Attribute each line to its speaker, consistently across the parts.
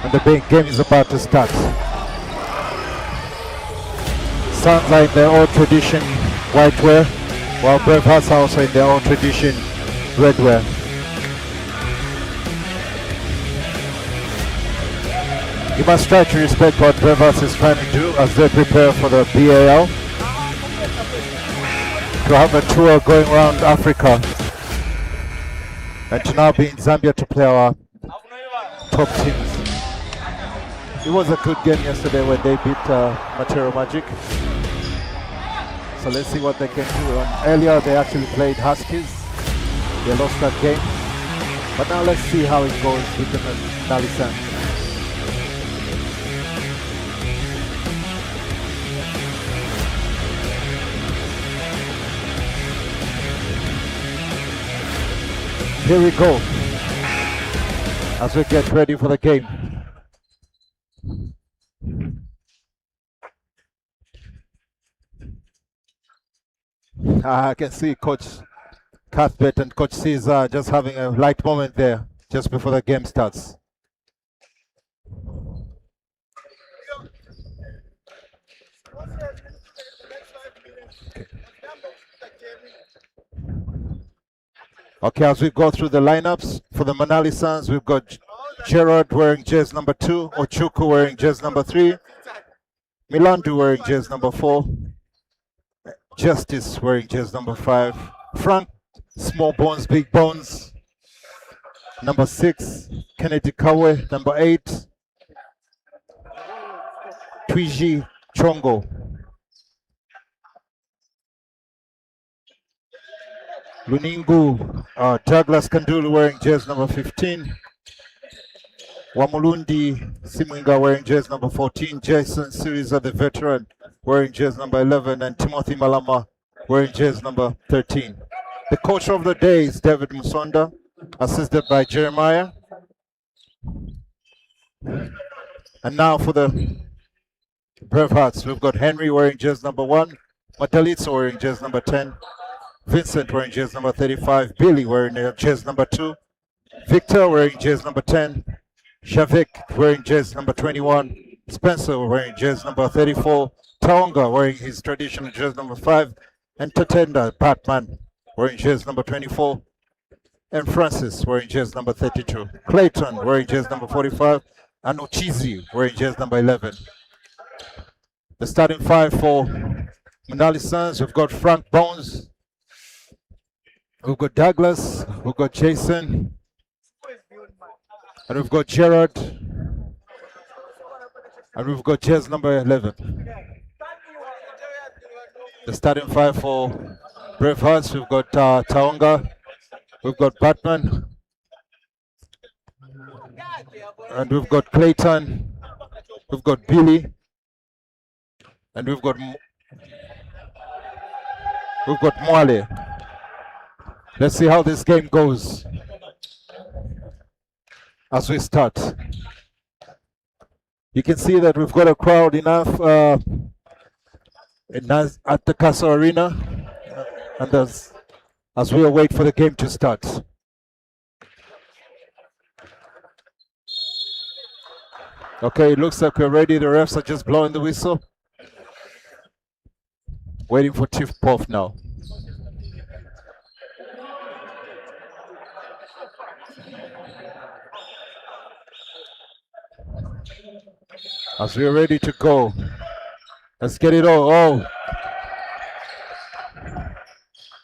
Speaker 1: And the big game is about to start. Suns are in their own tradition white wear, while Bravehearts are also in their own tradition red wear. You must try to respect what Bravehearts is trying to do as they prepare for the BAL, to have a tour going around Africa, and to now be in Zambia to play our top teams. It was a good game yesterday when they beat Material Magic. So let's see what they can do. Earlier they actually played Huskies. They lost that game. But now let's see how it goes with the MUNALI SUNS. Here we go, as we get ready for the game. I can see Coach Cuthbert and Coach Caesar just having a light moment there just before the game starts. Okay, as we go through the lineups for the MUNALI SUNS, we've got Gerard wearing jazz number 2, Ochuku wearing jazz number 3, Milandu wearing jazz number 4, Justice wearing jazz number 5, Frank, Small Bones, Big Bones, number 6, Kennedy Kawe, number 8, Twiji Chongo. Luningu, Douglas Kandulu wearing jazz number 15, Wamulundi Simwinga wearing jazz number 14, Jason Siriza, the veteran, wearing jazz number 11, and Timothy Malama wearing jazz number 13. The coach of the day is David Musonda, assisted by Jeremiah. And now for the Bravehearts, we've got Henry wearing jazz number 1, Matalitsa wearing jazz number 10, Vincent wearing jazz number 35, Billy wearing jazz number 2, Victor wearing jazz number 10, Shavik wearing jazz number 21, Spencer wearing jazz number 34, Taonga wearing his traditional jazz number 5, and Tatenda Batman wearing jazz number 24, and Francis wearing jazz number 32, Clayton wearing jazz number 45, and Uchizi wearing jazz number 11. The starting 5 for MUNALI SUNS, we've got Frank Bones, we've got Douglas, we've got Jason, and we've got Gerard, and we've got jazz number 11. The starting 5 for Bravehearts, we've got Taonga, we've got Batman, and we've got Clayton, we've got Billy, and we've got Mwale. Let's see how this game goes as we start. You can see that we've got a crowd enough at the Castle Arena, and as we await for the game to start. Okay, it looks like we're ready. The refs are just blowing the whistle. Waiting for tip-off now. As we're ready to go, let's get it all. Oh,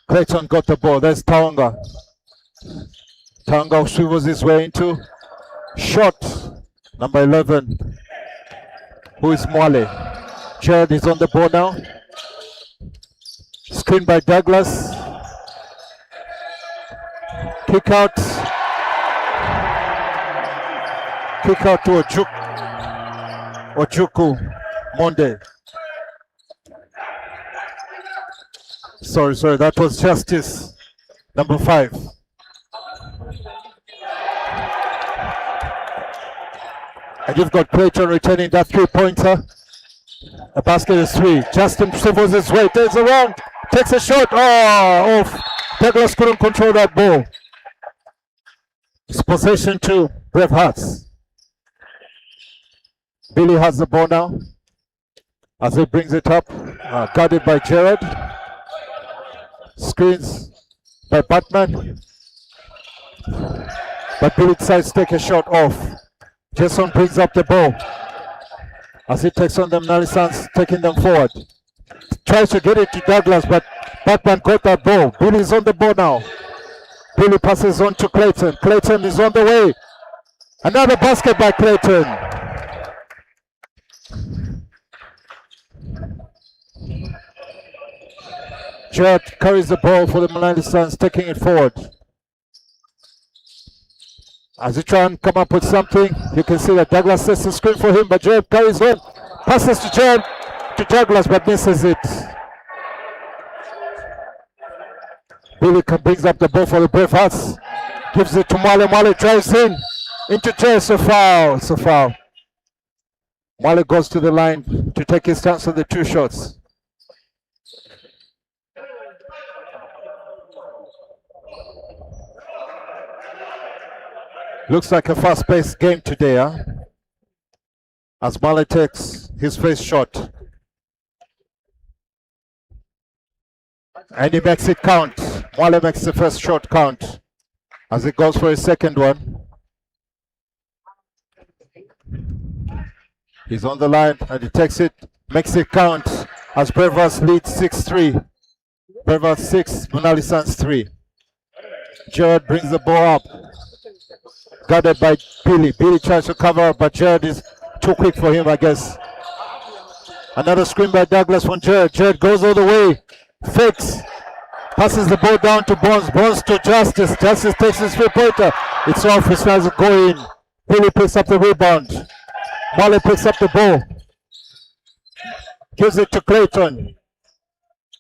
Speaker 1: Clayton got the ball. That's Taonga. Taonga swivels his way into shot. Number 11. Who is Mwale? Jared is on the ball now. Screen by Douglas. Kick out. Kick out to Ochuku Monde. Sorry, that was Justice, number 5. And you've got Clayton returning that 3-pointer. A basket is 3. Justin swivels his way, turns around, takes a shot. Oh, off. Douglas couldn't control that ball. It's possession to Bravehearts. Billy has the ball now. As he brings it up, guarded by Jared. Screens by Batman. But Billy decides to take a shot off. Jason brings up the ball. As he takes on them, MUNALI SUNS taking them forward. Tries to get it to Douglas, but Batman got that ball. Billy's on the ball now. Billy passes on to Clayton. Clayton is on the way. Another basket by Clayton. Jared carries the ball for the MUNALI SUNS, taking it forward. As he try and come up with something, you can see that Douglas sets the screen for him, but Jared carries on. Passes to Jared, to Douglas, but misses it. Billy brings up the ball for the Bravehearts. Gives it to Mwale. Mwale drives in. Into Jared, so foul. So foul. Mwale goes to the line to take his chance with the 2 shots. Looks like a fast-paced game today, huh? As Mwale takes his first shot. And he makes it count. Mwale makes the first shot count. As he goes for his second one. He's on the line and he takes it, makes it count. As Bravehearts leads 6-3. Bravehearts 6, MUNALI SUNS 3. Jared brings the ball up. Guarded by Billy. Billy tries to cover up, but Jared is too quick for him, I guess. Another screen by Douglas from Jared. Jared goes all the way. Fakes. Passes the ball down to Bonds. Bonds to Justice. Justice takes his 3-pointer. It's off. It tries to go in. Billy picks up the rebound. Mwale picks up the ball. Gives it to Clayton.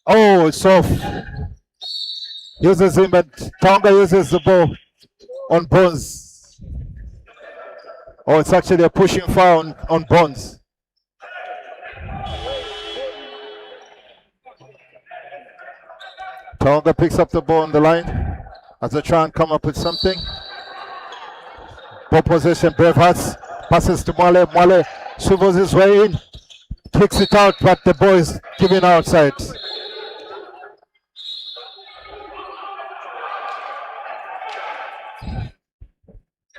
Speaker 1: Oh, it's off. Uses him, but Tonga uses the ball on Bonds. Oh, it's actually a pushing foul on Bonds. Tonga picks up the ball on the line as they try and come up with something. Ball possession, Bravehearts. Passes to Mwale. Mwale swivels his way in. Kicks it out, but the ball is given outside.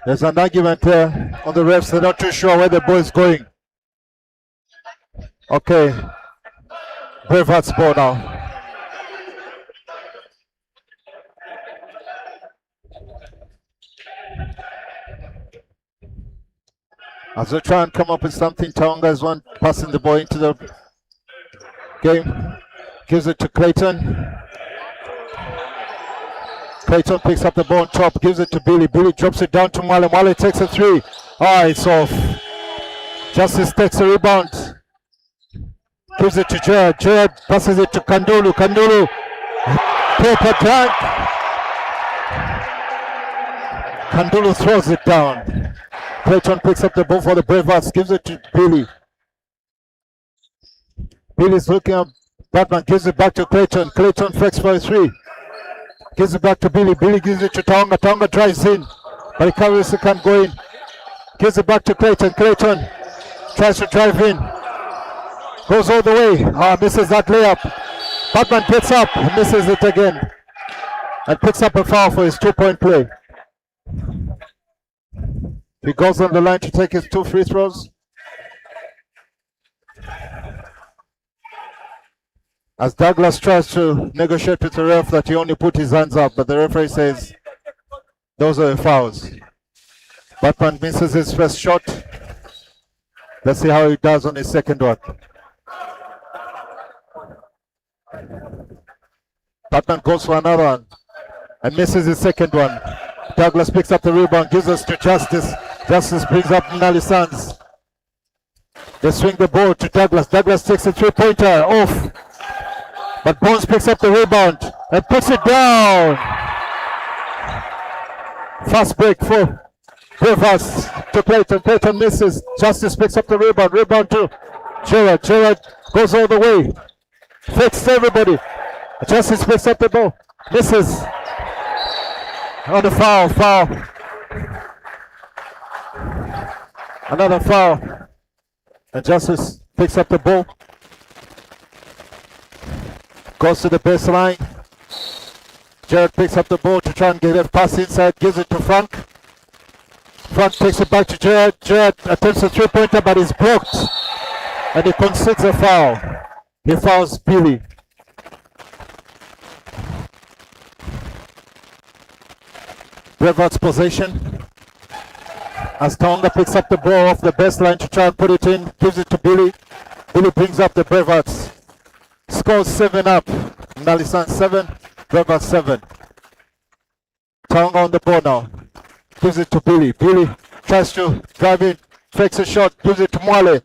Speaker 1: There's an argument there on the refs. They're not too sure where the ball is going. Okay. Bravehearts ball now. As they try and come up with something, Tonga is one passing the ball into the game. Gives it to Clayton. Clayton picks up the ball on top, gives it to Billy. Billy drops it down to Mwale. Mwale takes a 3. Ah, it's off. Justice takes a rebound. Gives it to Jared. Jared passes it to Kandulu. Kandulu. Paper dunk. Kandulu throws it down. Clayton picks up the ball for the Bravehearts, gives it to Billy. Billy's looking up. Batman gives it back to Clayton. Clayton fakes for a 3. Gives it back to Billy. Billy gives it to Tonga. Tonga drives in, but he can't go in. Gives it back to Clayton. Clayton tries to drive in. Goes all the way. Misses that layup. Batman picks up. Misses it again. And picks up a foul for his 2-point play. He goes on the line to take his 2 free throws. As Douglas tries to negotiate with the ref that he only put his hands up, but the referee says those are the fouls. Batman misses his first shot. Let's see how he does on his second one. Batman goes for another one and misses his second one. Douglas picks up the rebound, gives us to Justice. Justice brings up MUNALI SUNS. They swing the ball to Douglas. Douglas takes a 3-pointer off. But Bones picks up the rebound and puts it down. Fast break for Bravehearts to Clayton. Clayton misses. Justice picks up the rebound. Rebound to Gerard. Gerard goes all the way. Fakes everybody. Justice picks up the ball. Misses. On the foul. Another foul. And Justice picks up the ball. Goes to the baseline. Jared picks up the ball to try and get a pass inside. Gives it to Frank. Frank takes it back to Jared. Jared attempts a three-pointer, but is blocked. And he concedes a foul. He fouls Billy. Bravehearts possession. As Tonga picks up the ball off the baseline to try and put it in, gives it to Billy. Billy brings up the Bravehearts. Scores 7 up. MUNALI SUNS 7, Bravehearts 7. Tonga on the ball now. Gives it to Billy. Billy tries to drive in, fakes a shot, gives it to Mwale.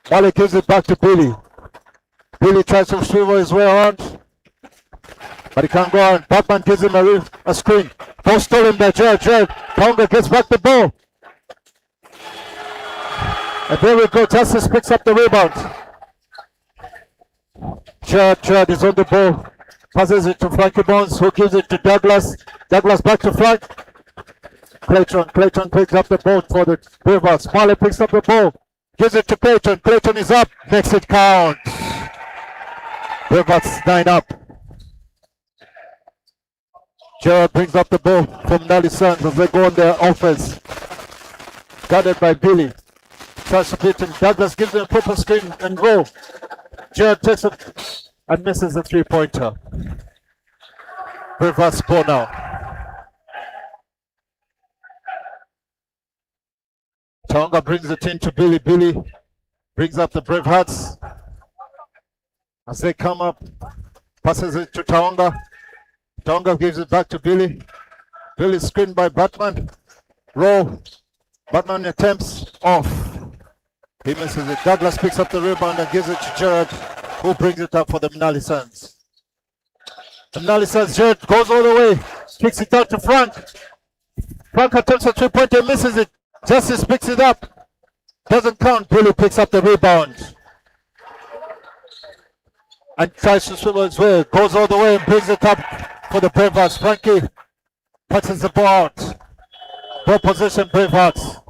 Speaker 1: Mwale gives it back to Billy. Billy tries to swivel his way around, but he can't go on. Batman gives him a screen. Ball stolen by Jared. Jared. Tonga gets back the ball. And there we go. Justice picks up the rebound. Jared is on the ball. Passes it to Frankie Bones, who gives it to Douglas. Douglas back to Frank. Clayton picks up the ball for the Bravehearts. Marley picks up the ball. Gives it to Clayton. Clayton is up. Makes it count. Bravehearts 9 up. Jared brings up the ball from MUNALI SUNS as they go on their offense. Guarded by Billy. Tries to beat him. Douglas gives him a proper screen and roll. Jared takes it and misses the three-pointer. Bravehearts ball now. Tonga brings it in to Billy. Billy brings up the Bravehearts. As they come up, passes it to Tonga. Tonga gives it back to Billy. Billy screened by Batman. Roll. Batman attempts off. He misses it. Douglas picks up the rebound and gives it to Jared, who brings it up for the MUNALI SUNS. The MUNALI SUNS, Jared goes all the way. Kicks it out to Frank. Frank attempts a three-pointer, misses it. Justice picks it up. Doesn't count. Billy picks up the rebound. And tries to swivel his way. Goes all the way and brings it up for the Bravehearts. Frankie touches the ball out. Ball possession, Bravehearts.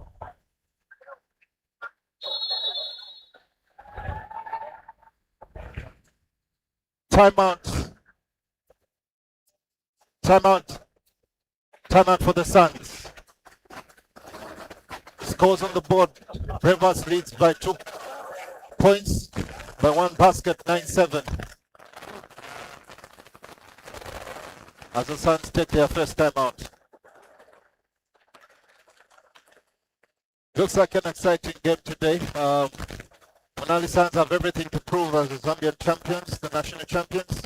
Speaker 1: Timeout. Timeout. Timeout for the Suns. Scores on the board. Bravehearts leads by 2 points, by 1 basket, 9-7. As the Suns take their first timeout. Looks like an exciting game today. MUNALI SUNS have everything to prove as the Zambian champions, the national champions.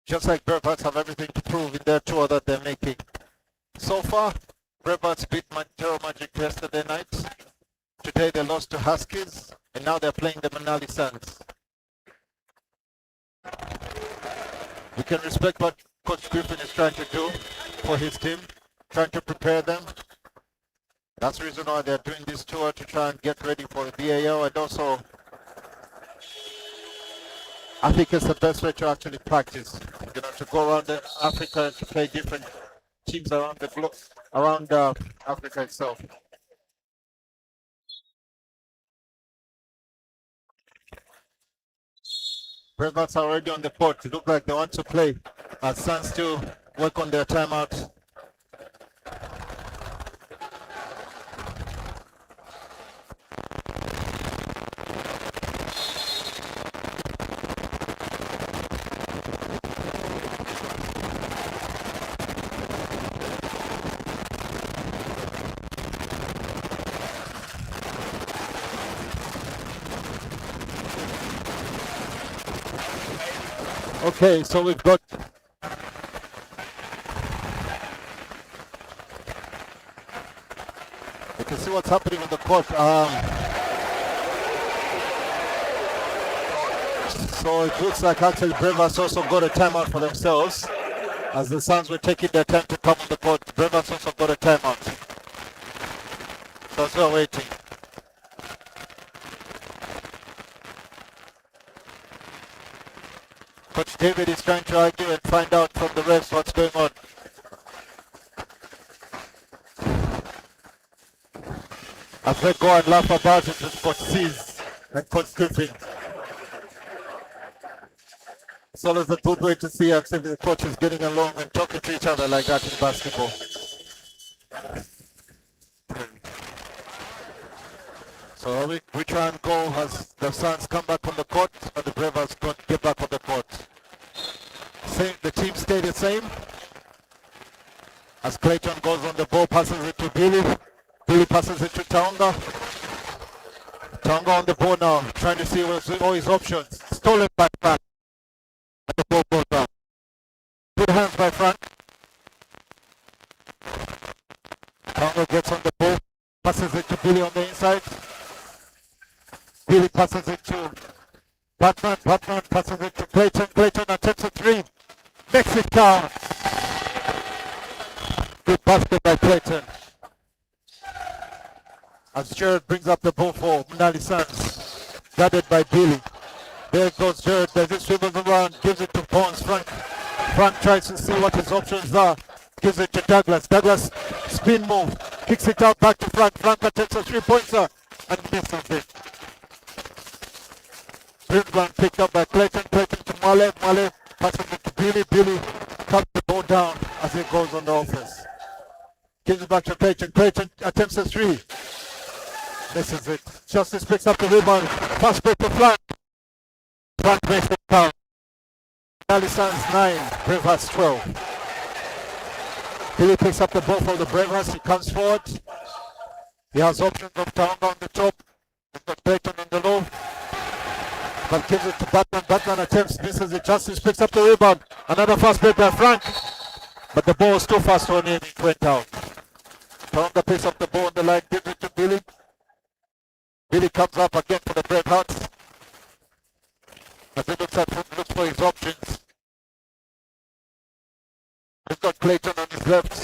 Speaker 1: Just like Bravehearts have everything to prove in their tour that they're making. So far, Bravehearts beat Terror Magic yesterday night. Today they lost to Huskies, and now they're playing the MUNALI SUNS. We can respect what Coach Griffin is trying to do for his team, trying to prepare them. That's the reason why they're doing this tour, to try and get ready for the BAO, and also I think it's the best way to actually practice. You know, to go around Africa and to play different teams around the globe, around Africa itself. Bravehearts are already on the court. It looks like they want to play. Suns still work on their timeout. Okay, so we've got you can see what's happening on the court. So it looks like actually Bravehearts also got a timeout for themselves. As the Suns were taking their time to come on the court, Bravehearts also got a timeout. So as we're waiting. Coach David is trying to argue and find out from the refs what's going on. As they go and laugh about it with Coach C's and Coach Griffin. It's always a good way to see actually the coaches getting along and talking to each other like that in basketball. So we try and go as the Suns come back on the court, and the Bravehearts don't get back on the court. Same, the team stay the same. As Clayton goes on the ball, passes it to Billy. Billy passes it to Tonga. Tonga on the ball now, trying to see all his options. Stolen by Frank. And the ball goes down. Good hands by Frank. Tonga gets on the ball, passes it to Billy on the inside. Billy passes it to Batman. Batman passes it to Clayton. Clayton attempts a three. Makes it count. Good basket by Clayton. As Jared brings up the ball for MUNALI Suns. Guarded by Billy. There goes Jared. There's this dribbles around. Gives it to Bones. Frank tries to see what his options are. Gives it to Douglas. Douglas spin move. Kicks it out back to Frank. Frank attempts a three-pointer and misses it. Brisbane picked up by Clayton. Clayton to Male. Male passes it to Billy. Billy cuts the ball down as he goes on the offense. Gives it back to Clayton. Clayton attempts a three. Misses it. Justice picks up the rebound. Pass break to Frank. Frank makes it count. MUNALI Suns 9, Bravehearts 12. Billy picks up the ball for the Bravehearts. He comes forward. He has options of Tonga on the top. He's got Clayton on the low. But gives it to Batman. Batman attempts, misses it. Justice picks up the rebound. Another fast break by Frank. But the ball was too fast for him. It went out. Tonga picks up the ball on the line. Gives it to Billy. Billy comes up again for the Bravehearts. As he looks for his options. He's got Clayton on his left.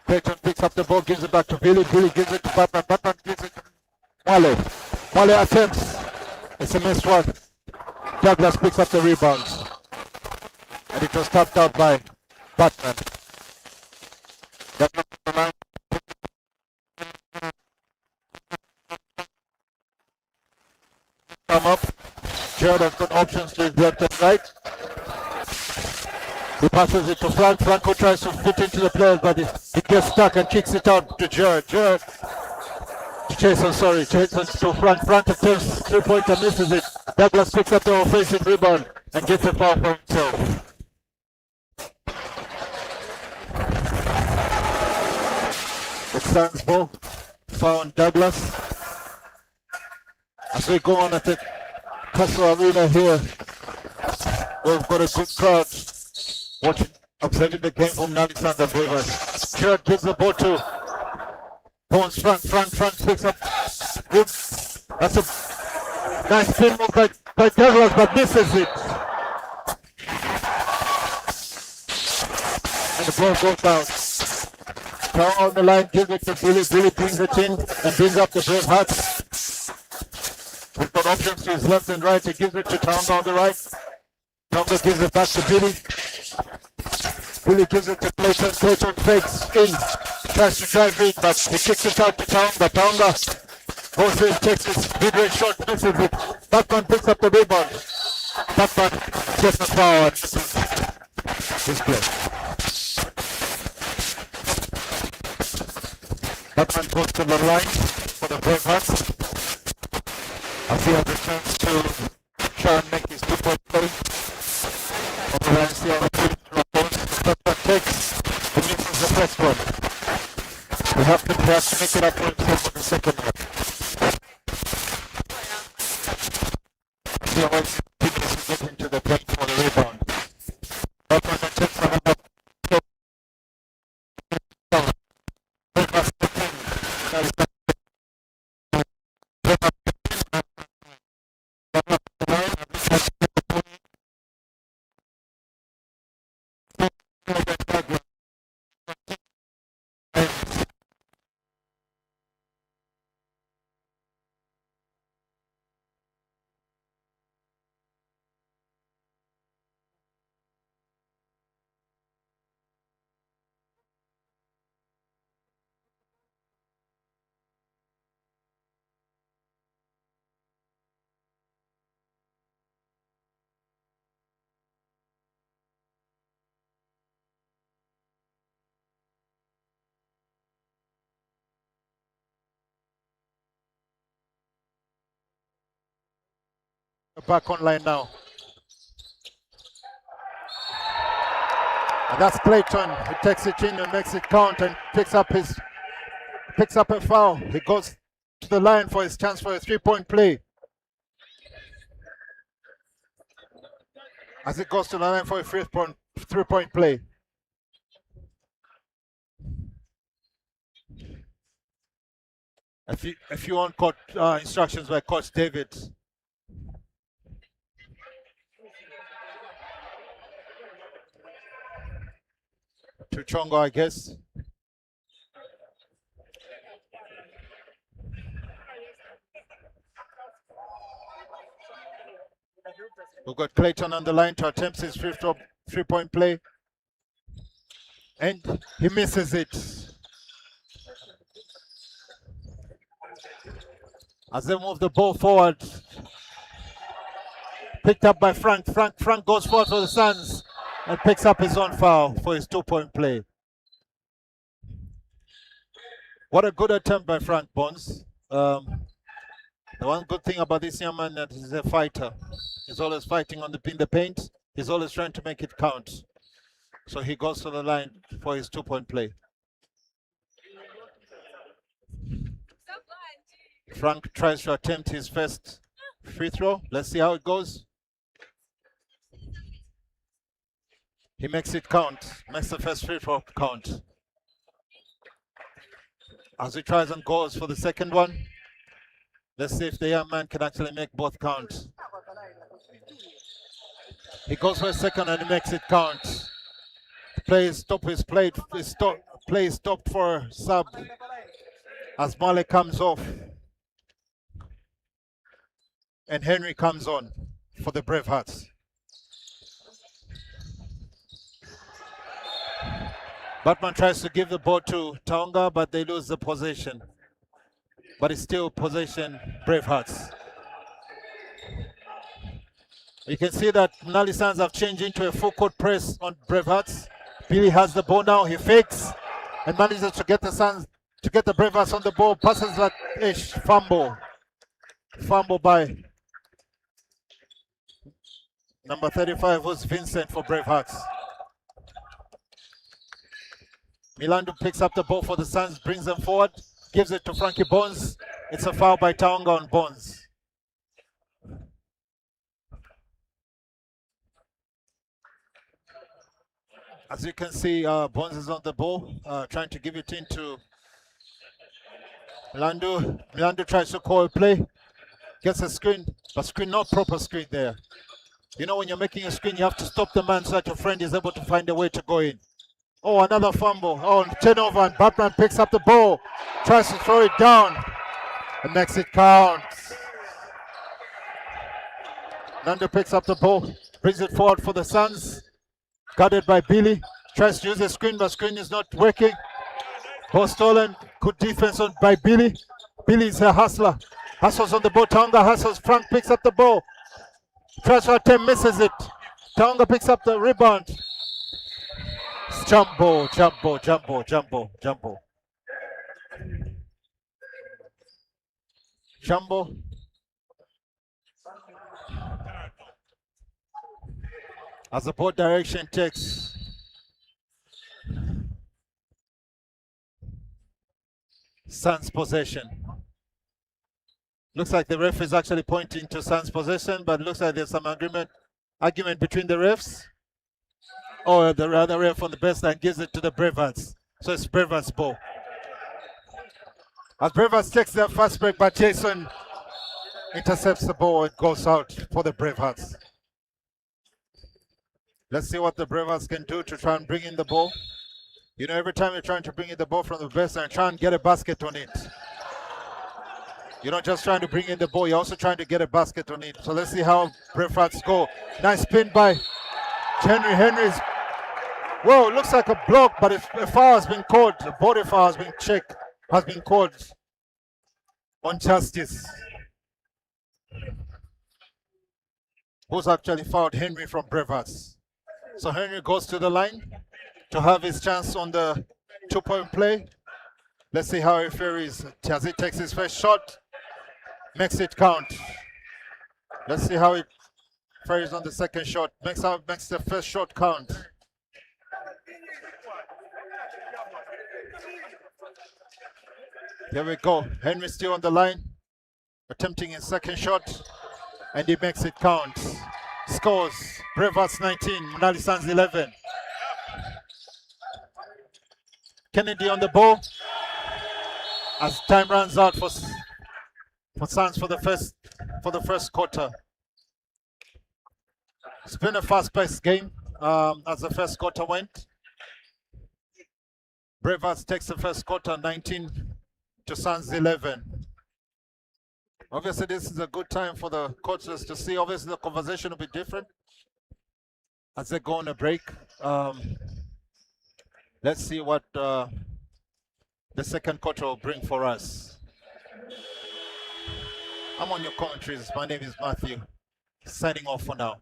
Speaker 1: Clayton picks up the ball, gives it back to Billy. Billy gives it to Batman. Batman gives it to Male. Male attempts. It's a missed one. Douglas picks up the rebound. And it was tapped out by Batman. Batman come up. Jared has got options to his left and right. He passes it to Frank. Franco tries to fit into the players, but he gets stuck and kicks it out to Jared. Jared. Jason to Frank. Frank attempts three-pointer, misses it. Douglas picks up the offensive rebound and gets a foul for himself. The Suns ball. Found Douglas. As we go on at the Castle Arena here, we've got a good crowd watching, observing the game from MUNALI Suns and Bravehearts. Jared gives the ball to Bones. Frank picks up. Good. That's a nice spin move by Douglas, but misses it. And the ball goes down. Down on the line, gives it to Billy. Billy brings it in and brings up the Bravehearts. We've got options to his left and right. He gives it to Tonga on the right. Tonga gives it back to Billy. Billy gives it to Clayton. Clayton fakes in. Tries to drive in, but he kicks it out to Tonga. Tonga goes in, takes his mid-range shot, misses it. Batman picks up the rebound. Batman gets the foul and misses his play. Batman goes to the line for the Bravehearts. As he has a chance to try and make his two-point play. On the line, see how the Batman takes and misses the first one. He has to make it up for himself for the second one. See how he needs to get into the paint for the rebound. Batman attempts another. Back online now. And that's Clayton. He takes it in and makes it count and picks up a foul. He goes to the line for his chance for a 3-point play. As he goes to the line for a 3-point play. A few on-court instructions by Coach David. To Chongo, I guess. We've got Clayton on the line to attempt his 3-point play. And he misses it. As they move the ball forward. Picked up by Frank. Frank goes forward for the Suns and picks up his own foul for his 2-point play. What a good attempt by Frank Bonds. The one good thing about this young man that he's a fighter. He's always fighting in the paint. He's always trying to make it count. So he goes to the line for his 2-point play. Frank tries to attempt his first free throw. Let's see how it goes. He makes it count. Makes the first free throw count. As he tries and goes for the second one. Let's see if the young man can actually make both count. He goes for a second and he makes it count. Play is stopped for sub as Male comes off. And Henry comes on for the Bravehearts. Batman tries to give the ball to Tonga, but they lose the possession. But it's still possession Bravehearts. You can see that MUNALI Suns have changed into a full court press on Bravehearts. Billy has the ball now, he fakes and manages to get the Suns, to get the Bravehearts on the ball. Passes that ish, fumble by number 35 was Vincent for Bravehearts. Milando picks up the ball for the Suns, brings them forward, gives it to Frankie Bonds. It's a foul by Tonga on Bonds. As you can see, Bonds is on the ball, trying to give it into Milando. Milando tries to call a play, gets a screen, but screen, not proper screen there. You know, when you're making a screen, you have to stop the man so that your friend is able to find a way to go in. Oh, another fumble. Oh, turnover, and Batman picks up the ball, tries to throw it down, and makes it count. Nando picks up the ball, brings it forward for the Suns. Guarded by Billy, tries to use the screen, but screen is not working. Ball stolen, good defense by Billy. Billy's a hustler. Hustles on the ball, Tonga hustles, Frank picks up the ball. Tries to attempt, misses it. Tonga picks up the rebound. Jumbo. Jumbo. As the ball direction takes Suns possession. Looks like the ref is actually pointing to Suns possession, but looks like there's some argument between the refs. Or the other ref on the baseline gives it to the Bravehearts. So it's Bravehearts ball. As Bravehearts takes their fast break, but Jason intercepts the ball and goes out for the Bravehearts. Let's see what the Bravehearts can do to try and bring in the ball. You know, every time you're trying to bring in the ball from the baseline, try and get a basket on it. You're not just trying to bring in the ball, you're also trying to get a basket on it. So let's see how Bravehearts go. Nice spin by Henry. Henry's, whoa, it looks like a block, but a foul has been called. A body foul has been checked, has been called on Justice. Who's actually fouled Henry from Bravehearts. So Henry goes to the line to have his chance on the 2-point play. Let's see how he fares as he takes his first shot. Makes it count. Let's see how it fares on the second shot. Makes the first shot count. Here we go. Henry still on the line, attempting his second shot, and he makes it count. Scores: Bravehearts 19, MUNALI SUNS 11. Kennedy on the ball as time runs out for SUNS for the first quarter. It's been a fast-paced game as the first quarter went. Bravehearts takes the first quarter 19 to SUNS 11. Obviously, this is a good time for the coaches to see. Obviously, the conversation will be different as they go on a break. Let's see what the second quarter will bring for us. I'm on your commentaries. My name is Matthew. Signing off for now.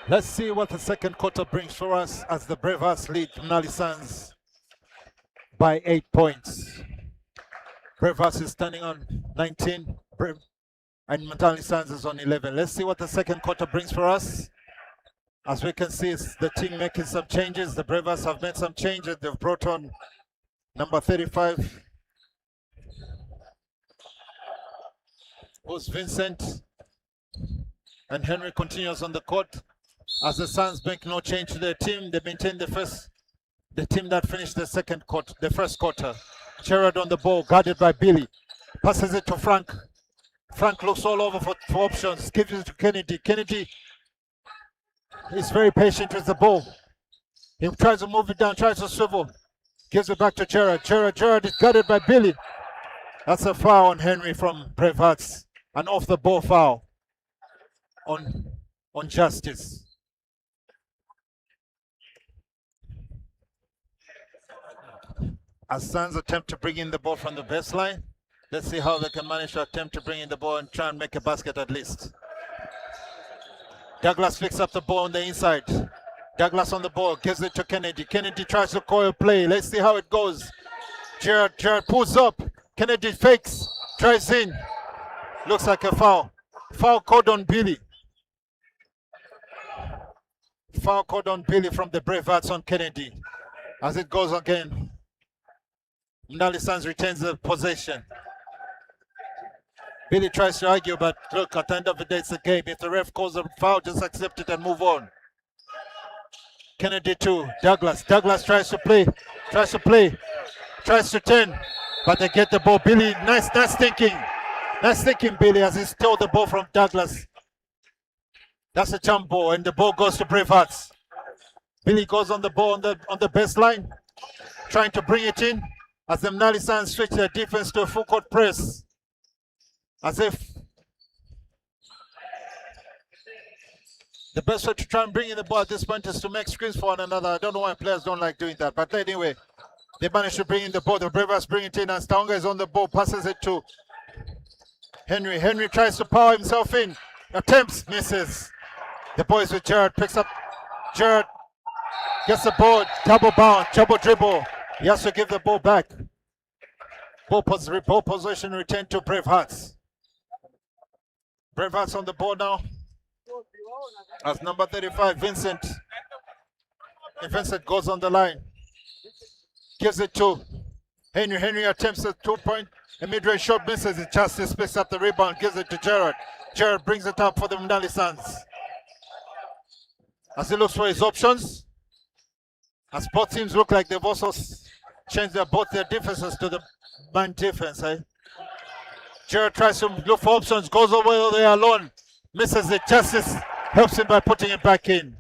Speaker 1: Let's see what the second quarter brings for us as the Bravehearts lead MUNALI SUNS by 8 points. Bravehearts is standing on 19 and MUNALI SUNS is on 11. Let's see what the second quarter brings for us. As we can see, it's the team making some changes. The Bravehearts have made some changes. They've brought on number 35, who's Vincent, and Henry continues on the court. As the SUNS make no change to their team, they maintain the team that finished the first quarter. Gerard on the ball, guarded by Billy. Passes it to Frank. Frank looks all over for options, gives it to Kennedy. Kennedy is very patient with the ball. He tries to move it down, tries to swivel. Gives it back to Gerard. Gerard is guarded by Billy. That's a foul on Henry from Bravehearts. An off the ball foul on Justice. As SUNS attempt to bring in the ball from the baseline, let's see how they can manage to attempt to bring in the ball and try and make a basket at least. Douglas picks up the ball on the inside. Douglas on the ball, gives it to Kennedy. Kennedy tries to coil play. Let's see how it goes. Gerard pulls up. Kennedy fakes, tries in. Looks like a foul. Foul called on Billy. Foul called on Billy from the Bravehearts on Kennedy. As it goes again, MUNALI SUNS retains the possession. Billy tries to argue, but look, at the end of the day, it's a game. If the ref calls a foul, just accept it and move on. Kennedy to Douglas. Douglas tries to turn, but they get the ball. Billy, nice thinking. Nice thinking, Billy, as he stole the ball from Douglas. That's a jump ball, and the ball goes to Bravehearts. Billy goes on the ball on the baseline, trying to bring it in, as the MUNALI SUNS switch their defense to a full court press. As if the best way to try and bring in the ball at this point is to make screens for one another. I don't know why players don't like doing that, but anyway, they managed to bring in the ball. The Bravehearts bring it in, and Staunga is on the ball, passes it to Henry. Henry tries to power himself in, attempts, misses. The boys with Gerard, picks up. Gerard gets the ball, double bound, double dribble. He has to give the ball back. Ball position returned to Bravehearts. Bravehearts on the ball now. As number 35, Vincent. And Vincent goes on the line. Gives it to Henry. Henry attempts a 2-point. A mid-range shot, misses it. Justice picks up the rebound, gives it to Gerard. Gerard brings it up for the MUNALI SUNS. As he looks for his options. As both teams look like they've also changed both their defenses to the man defense. Gerard tries to look for options, goes over there alone, misses it. Justice Helps him by putting it back in.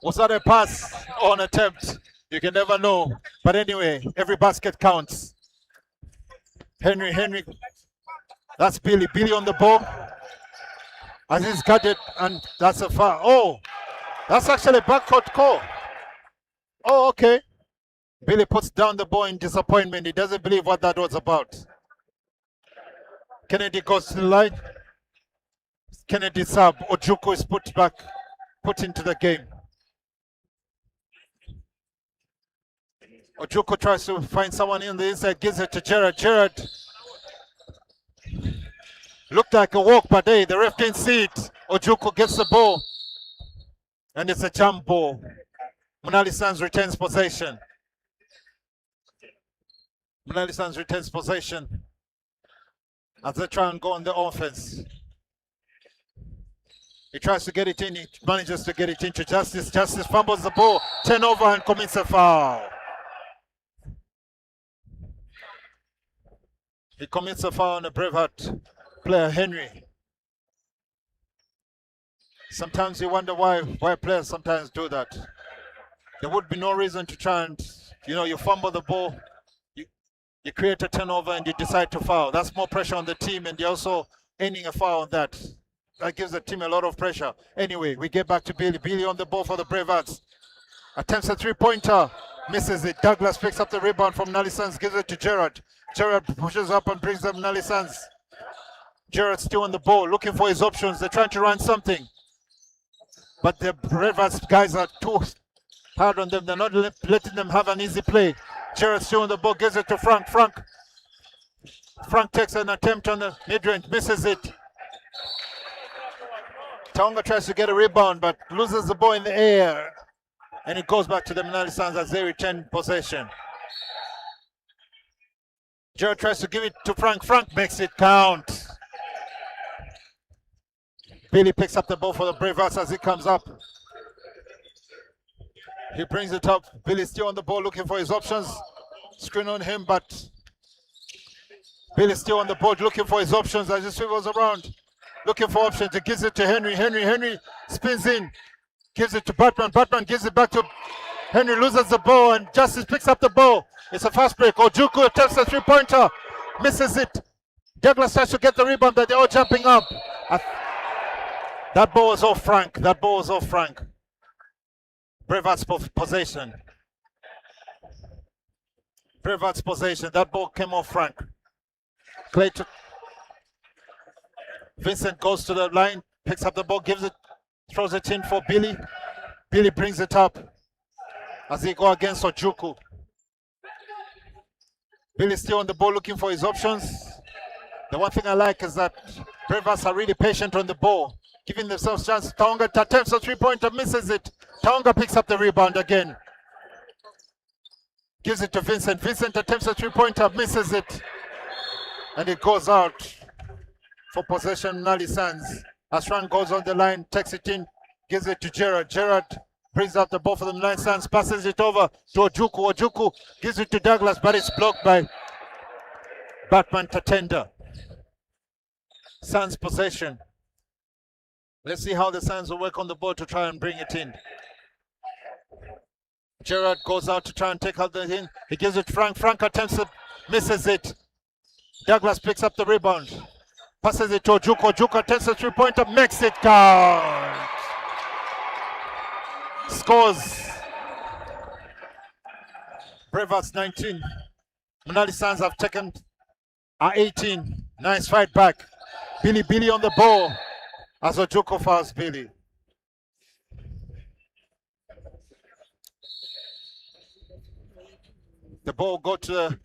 Speaker 1: Was that a pass or an attempt? You can never know. But anyway, every basket counts. Henry. That's Billy. Billy on the ball. As he's got it, and that's a foul. Oh, that's actually a backcourt call. Oh, okay. Billy puts down the ball in disappointment. He doesn't believe what that was about. Kennedy goes to the line. Kennedy sub. Ojukwu is put into the game. Ojukwu tries to find someone in the inside, gives it to Gerard. Gerard looked like a walk, but hey, the ref didn't see it. Ojukwu gets the ball, and it's a jump ball. MUNALI SUNS retains possession. MUNALI SUNS retains possession as they try and go on the offense. He tries to get it in, he manages to get it into Justice. Justice fumbles the ball, turnover, and commits a foul. He commits a foul on the Braveheart player, Henry. Sometimes you wonder why players sometimes do that. There would be no reason to try and, you fumble the ball, you create a turnover and you decide to foul. That's more pressure on the team, and you're also ending a foul on that. That gives the team a lot of pressure. Anyway, we get back to Billy. Billy on the ball for the Bravehearts. Attempts a three-pointer, misses it. Douglas picks up the rebound from MUNALI SUNS, gives it to Gerard. Gerard pushes up and brings up MUNALI SUNS. Gerard still on the ball, looking for his options. They're trying to run something, but the Bravehearts guys are too hard on them. They're not letting them have an easy play. Gerard still on the ball, gives it to Frank. Frank takes an attempt on the mid-range, misses it. Taonga tries to get a rebound, but loses the ball in the air. And it goes back to the MUNALI SUNS as they return possession. Gerard tries to give it to Frank. Frank makes it count. Billy picks up the ball for the Bravehearts as he comes up. He brings it up. Billy still on the ball looking for his options. Screen on him, but Billy still on the board looking for his options as he swivels around. Looking for options. He gives it to Henry. Henry spins in. Gives it to Batman. Batman gives it back to Henry. Loses the ball and Justice picks up the ball. It's a fast break. Ojukwu attempts a three-pointer. Misses it. Douglas tries to get the rebound, but they're all jumping up. That ball was off Frank. Bravehearts possession. Bravehearts possession. That ball came off Frank. Clayton. Vincent goes to the line, picks up the ball, gives it, throws it in for Billy. Billy brings it up as he go against Ojukwu. Billy still on the ball looking for his options. The one thing I like is that Bravehearts are really patient on the ball, giving themselves chance. Taonga attempts a three-pointer, misses it. Taonga picks up the rebound again. Gives it to Vincent. Vincent attempts a three-pointer, misses it. And it goes out for possession, MUNALI SUNS. As Frank goes on the line, takes it in, gives it to Gerard. Gerard brings up the ball for the MUNALI SUNS, passes it over to Ojukwu. Ojukwu gives it to Douglas, but it's blocked by Batman Tatenda. Suns possession. Let's see how the Suns will work on the ball to try and bring it in. Gerard goes out to try and take out the thing. He gives it to Frank. Frank attempts it, misses it. Douglas picks up the rebound. Passes it to Ojukwu. Ojukwu attempts a three-pointer, makes it count. Scores. Bravehearts 19. MUNALI SUNS have taken 18. Nice fight back. Billy on the ball as Ojukwu fouls Billy. The ball go to the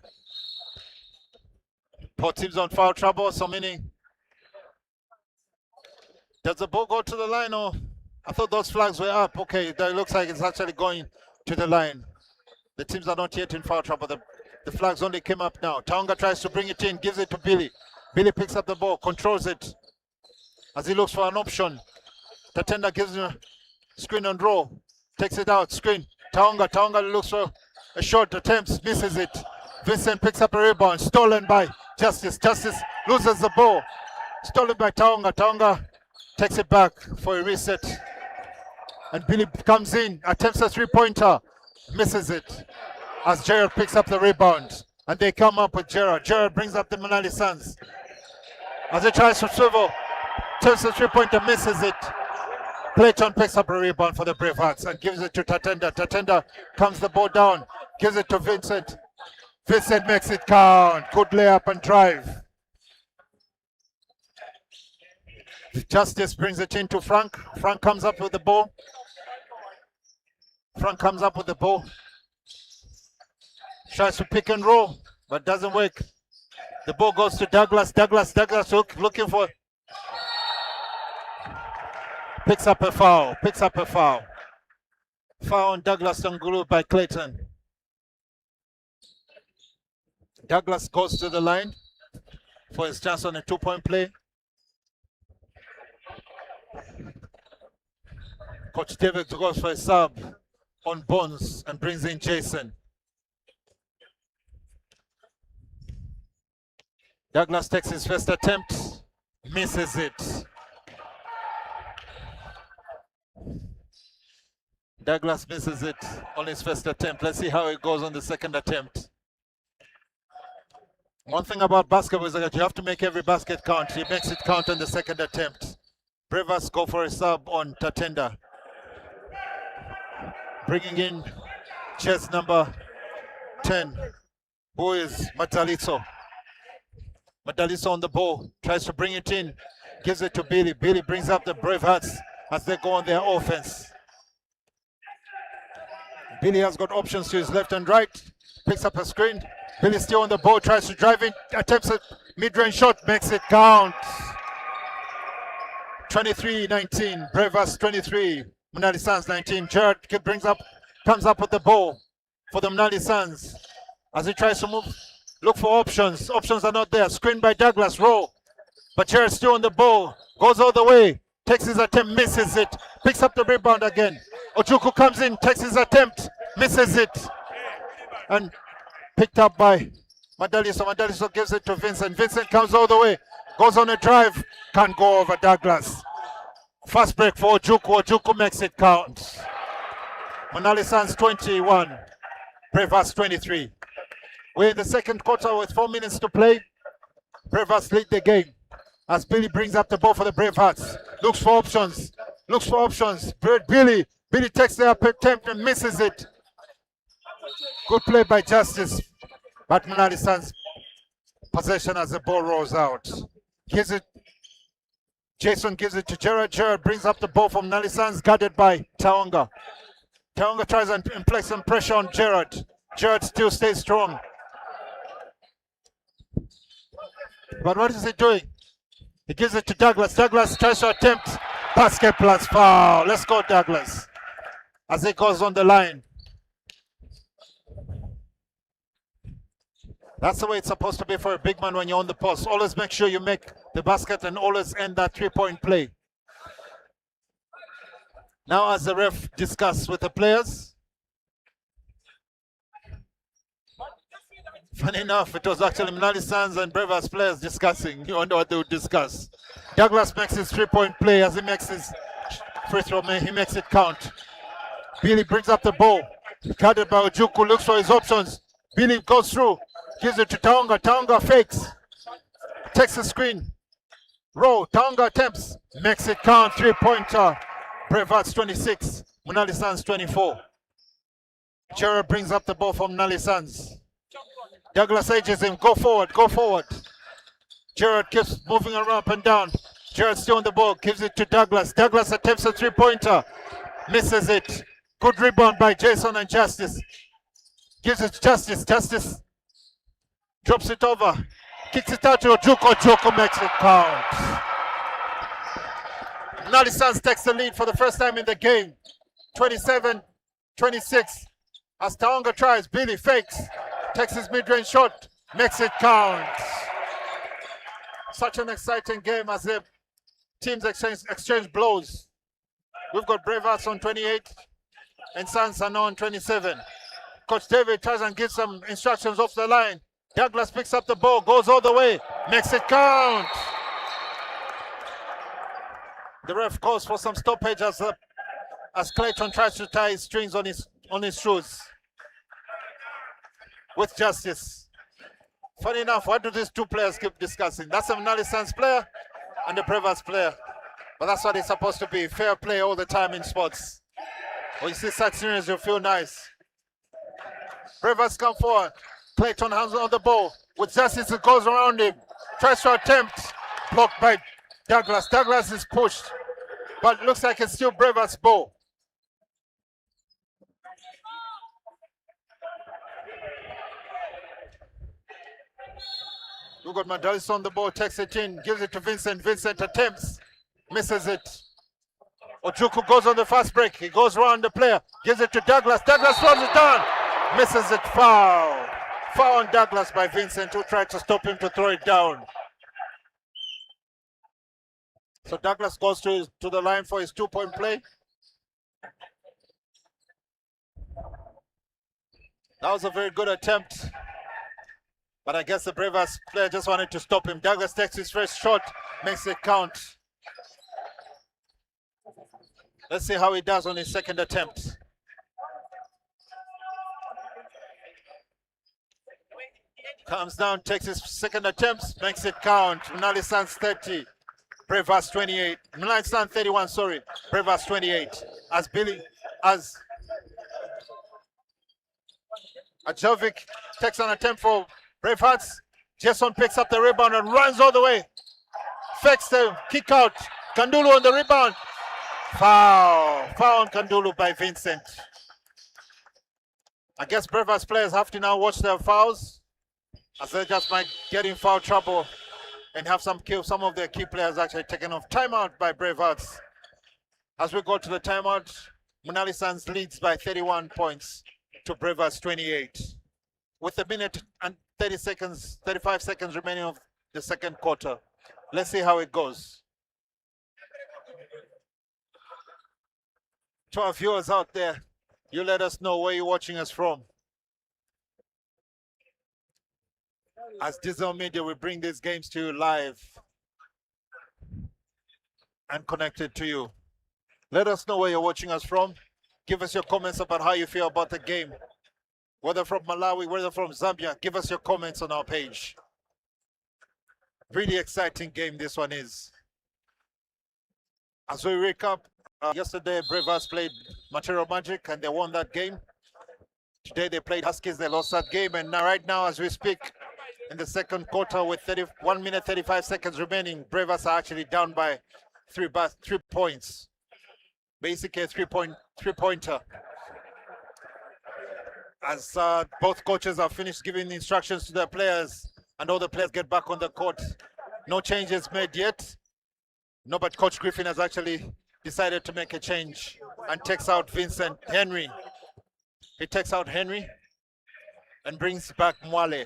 Speaker 1: Port teams on foul trouble, so meaning, does the ball go to the line, or I thought those flags were up? Okay, it looks like it's actually going to the line. The teams are not yet in foul trouble. The flags only came up now. Taonga tries to bring it in, gives it to Billy. Billy picks up the ball, controls it as he looks for an option. Tatenda gives him a screen and roll, takes it out, screen. Taonga looks for a short attempt, misses it. Vincent picks up a rebound, stolen by Justice. Justice loses the ball, stolen by Taonga. Taonga takes it back for a reset. And Billy comes in, attempts a three-pointer, misses it. As Gerald picks up the rebound. And they come up with Gerald. Gerald brings up the MUNALI SUNS. As he tries to swivel, attempts a three-pointer, misses it. Clayton picks up a rebound for the Bravehearts and gives it to Tatenda. Tatenda comes the ball down, gives it to Vincent. Vincent makes it count. Good layup and drive. Justice brings it in to Frank. Frank comes up with the ball. Frank comes up with the ball. Tries to pick and roll, but doesn't work. The ball goes to Douglas. Douglas looking for... Picks up a foul. Foul on Douglas Tungulu by Clayton. Douglas goes to the line for his chance on a two-point play. Coach David goes for a sub on Bones and brings in Jason. Douglas takes his first attempt, misses it. Douglas misses it on his first attempt. Let's see how it goes on the second attempt. One thing about basketball is that you have to make every basket count. He makes it count on the second attempt. Bravehearts go for a sub on Tatenda. Bringing in chest number 10, who is Matalitso. Matalitso on the ball, tries to bring it in, gives it to Billy. Billy brings up the Bravehearts as they go on their offense. Billy has got options to his left and right, picks up a screen. Billy still on the ball, tries to drive in, attempts a mid-range shot, makes it count. 23-19, Bravehearts 23, MUNALI SUNS 19. Jared comes up with the ball for the MUNALI SUNS as he tries to move, look for options. Options are not there. Screen by Douglas, roll. But Jared still on the ball, goes all the way, takes his attempt, misses it, picks up the rebound again. Ojuku comes in, takes his attempt, misses it. And picked up by Madaliso. Madaliso gives it to Vincent. Vincent comes all the way, goes on a drive, can't go over Douglas. Fast break for Ojuku. Ojuku makes it count. MUNALI SUNS 21, Bravehearts 23. We're in the second quarter with 4 minutes to play. Bravehearts lead the game as Billy brings up the ball for the Bravehearts. Looks for options. Billy takes the attempt and misses it. Good play by Justice, but MUNALI SUNS possession as the ball rolls out. Jason gives it to Gerard. Gerard brings up the ball from MUNALI SUNS, guarded by Taonga. Taonga tries and inflict some pressure on Gerard. Gerard still stays strong. But what is he doing? He gives it to Douglas. Douglas tries to attempt basket plus foul. Let's go, Douglas. As he goes on the line. That's the way it's supposed to be for a big man when you're on the post. Always make sure you make the basket and always end that three-point play. Now as the ref discusses with the players. Funny enough, it was actually MUNALI SUNS and Bravehearts players discussing. You wonder what they would discuss. Douglas makes his three-point play. As he makes his free throw, he makes it count. Billy brings up the ball. Guarded by Ojuku, looks for his options. Billy goes through, gives it to Taonga. Taonga fakes, takes the screen. Roll, Taonga attempts, makes it count. Three-pointer. Bravehearts 26, MUNALI SUNS 24. Gerard brings up the ball from MUNALI SUNS. Douglas edges him, go forward. Gerard keeps moving around up and down. Gerard still on the ball, gives it to Douglas. Douglas attempts a three-pointer, misses it. Good rebound by Jason and Justice. Gives it to Justice. Justice drops it over, kicks it out to Ojuku. Ojuku makes it count. MUNALI SUNS takes the lead for the first time in the game. 27-26. As Taonga tries, Billy fakes, takes his mid-range shot, makes it count. Such an exciting game as the teams exchange blows. We've got Bravehearts on 28 and Suns are now on 27. Coach David tries and gives some instructions off the line. Douglas picks up the ball, goes all the way, makes it count. The ref calls for some stoppage as Clayton tries to tie his strings on his shoes. With justice. Funny enough, why do these two players keep discussing? That's a MUNALI SUNS player and the BRAVEHEARTS player. But that's what it's supposed to be. Fair play all the time in sports. When you see such scenes, you feel nice. BRAVEHEARTS come forward. Clayton hands on the ball. With justice, it goes around him. Tries to attempt. Blocked by Douglas. Douglas is pushed. But looks like it's still BRAVEHEARTS' ball. We've got MUNALI on the ball, takes it in, gives it to Vincent. Vincent attempts, misses it. Ojuku goes on the fast break. He goes around the player, gives it to Douglas. Douglas throws it down, misses it. Foul. Foul on Douglas by Vincent, who tried to stop him to throw it down. So Douglas goes to the line for his 2-point play. That was a very good attempt. But I guess the BRAVEHEARTS player just wanted to stop him. Douglas takes his first shot, makes it count. Let's see how he does on his second attempt. Comes down, takes his second attempt, makes it count. MUNALI SUNS 30, BRAVEHEARTS 28. MUNALI SUNS 31, sorry, BRAVEHEARTS 28. As Ajovic takes an attempt for BRAVEHEARTS. Jason picks up the rebound and runs all the way. Fakes the kick out. Kandulu on the rebound. Foul. Foul on Kandulu by Vincent. I guess BRAVEHEARTS players have to now watch their fouls, as they just might get in foul trouble and have some of their key players actually taken off. Timeout by BRAVEHEARTS. As we go to the timeout, MUNALI SUNS leads by 31 points to BRAVEHEARTS 28. With a minute and 35 seconds remaining of the second quarter. Let's see how it goes. To our viewers out there, you let us know where you're watching us from. As Digital Media, we bring these games to you live and connected to you. Let us know where you're watching us from. Give us your comments about how you feel about the game. Whether from Malawi, whether from Zambia, give us your comments on our page. Really exciting game this one is. As we recap, yesterday BRAVEHEARTS played Material Magic and they won that game. Today they played Huskies, they lost that game, and now, right now as we speak, in the second quarter with 1 minute 35 seconds remaining, BRAVEHEARTS are actually down by 3 points. Basically a three-pointer. As both coaches have finished giving instructions to their players and all the players get back on the court. No changes made yet. No, but Coach Griffin has actually decided to make a change and takes out Vincent Henry. He takes out Henry and brings back Mwale.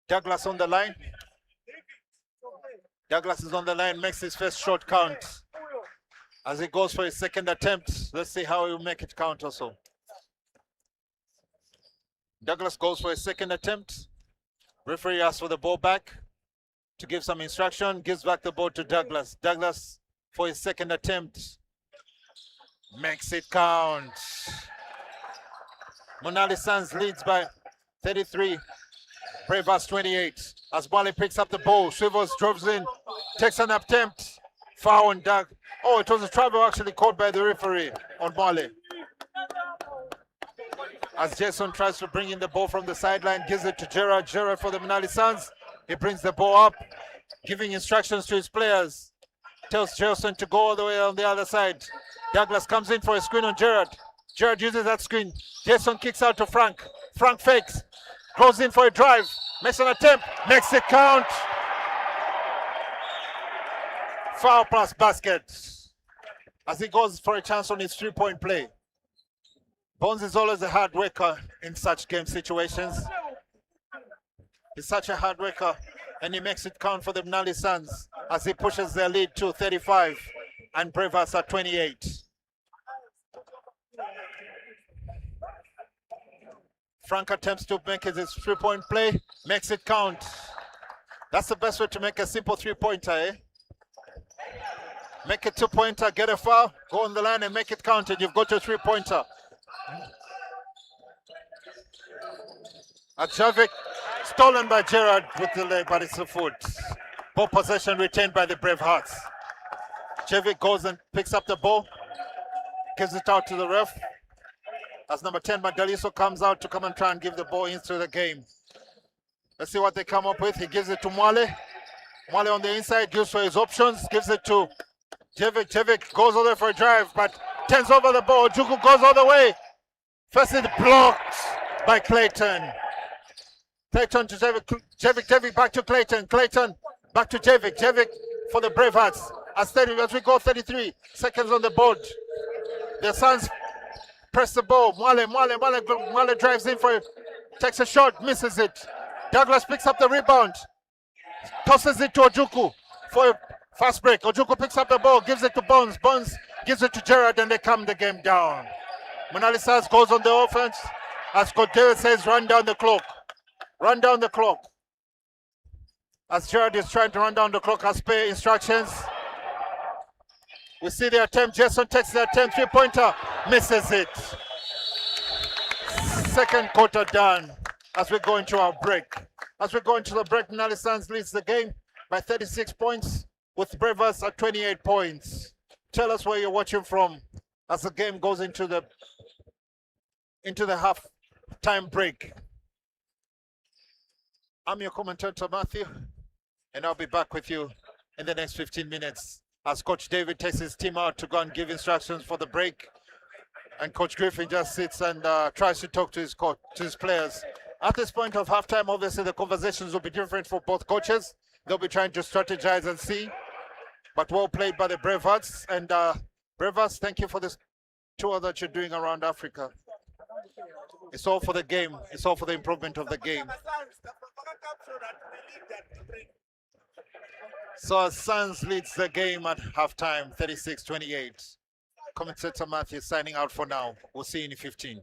Speaker 1: Douglas on the line. Douglas is on the line, makes his first shot count. As he goes for his second attempt, let's see how he will make it count also. Douglas goes for his second attempt. Referee asks for the ball back to give some instruction, gives back the ball to Douglas. Douglas for his second attempt. Makes it count. MUNALI SUNS leads by 33. BRAVEHEARTS 28. As Wale picks up the ball, swivels, drives in, takes an attempt. Foul on Doug. Oh, it was a travel actually called by the referee on Wale. As Jason tries to bring in the ball from the sideline, gives it to Gerard. Gerard for the MUNALI SUNS. He brings the ball up, giving instructions to his players. Tells Jason to go all the way on the other side. Douglas comes in for a screen on Gerard. Gerard uses that screen. Jason kicks out to Frank. Frank fakes. Goes in for a drive. Makes an attempt. Makes it count. Foul plus basket. As he goes for a chance on his three-point play. Bones is always a hard worker in such game situations. He's such a hard worker, and he makes it count for the MUNALI SUNS as he pushes their lead to 35 and BRAVEHEARTS at 28. Frank attempts to make it his three-point play, makes it count. That's the best way to make a simple three-pointer, eh? Make it 2-pointer, get a foul, go on the line and make it count, and you've got your 3-pointer. Ajavik, stolen by Gerard with the leg, but it's a foot. Ball possession retained by the Bravehearts. Javik goes and picks up the ball, gives it out to the ref. As number 10, Madaliso comes out to come and try and give the ball into the game. Let's see what they come up with. He gives it to Mwale. Mwale on the inside, gives for his options, gives it to Javik. Javik goes all the way for a drive, but turns over the ball. Juku goes all the way. First it blocked by Clayton. Clayton to Javik. Javik back to Clayton. Clayton back to Javik. Javik for the Bravehearts. As we go 33 seconds on the board. The Suns press the ball. Mwale drives in for it. Takes a shot, misses it. Douglas picks up the rebound. Tosses it to Ojuku for a fast break. Ojuku picks up the ball, gives it to Bones. Bones gives it to Gerard, and they calm the game down. MUNALI SUNS goes on the offense. As Coach David says, run down the clock. Run down the clock. As Gerard is trying to run down the clock as per instructions. We see the attempt. Jason takes the attempt. 3-pointer. Misses it. Second quarter done as we go into our break. As we go into the break, MUNALI SUNS leads the game by 36 points with Bravehearts at 28 points. Tell us where you're watching from as the game goes into the half-time break. I'm your commentator, Matthew, and I'll be back with you in the next 15 minutes as Coach David takes his team out to go and give instructions for the break. And Coach Griffin just sits and tries to talk to his players. At this point of halftime, obviously the conversations will be different for both coaches. They'll be trying to strategize and see. But well played by the Bravehearts. And Bravehearts, thank you for this tour that you're doing around Africa. It's all for the game. It's all for the improvement of the game. So Suns leads the game at halftime, 36-28. Commentator Matthew signing out for now. We'll see you in 15.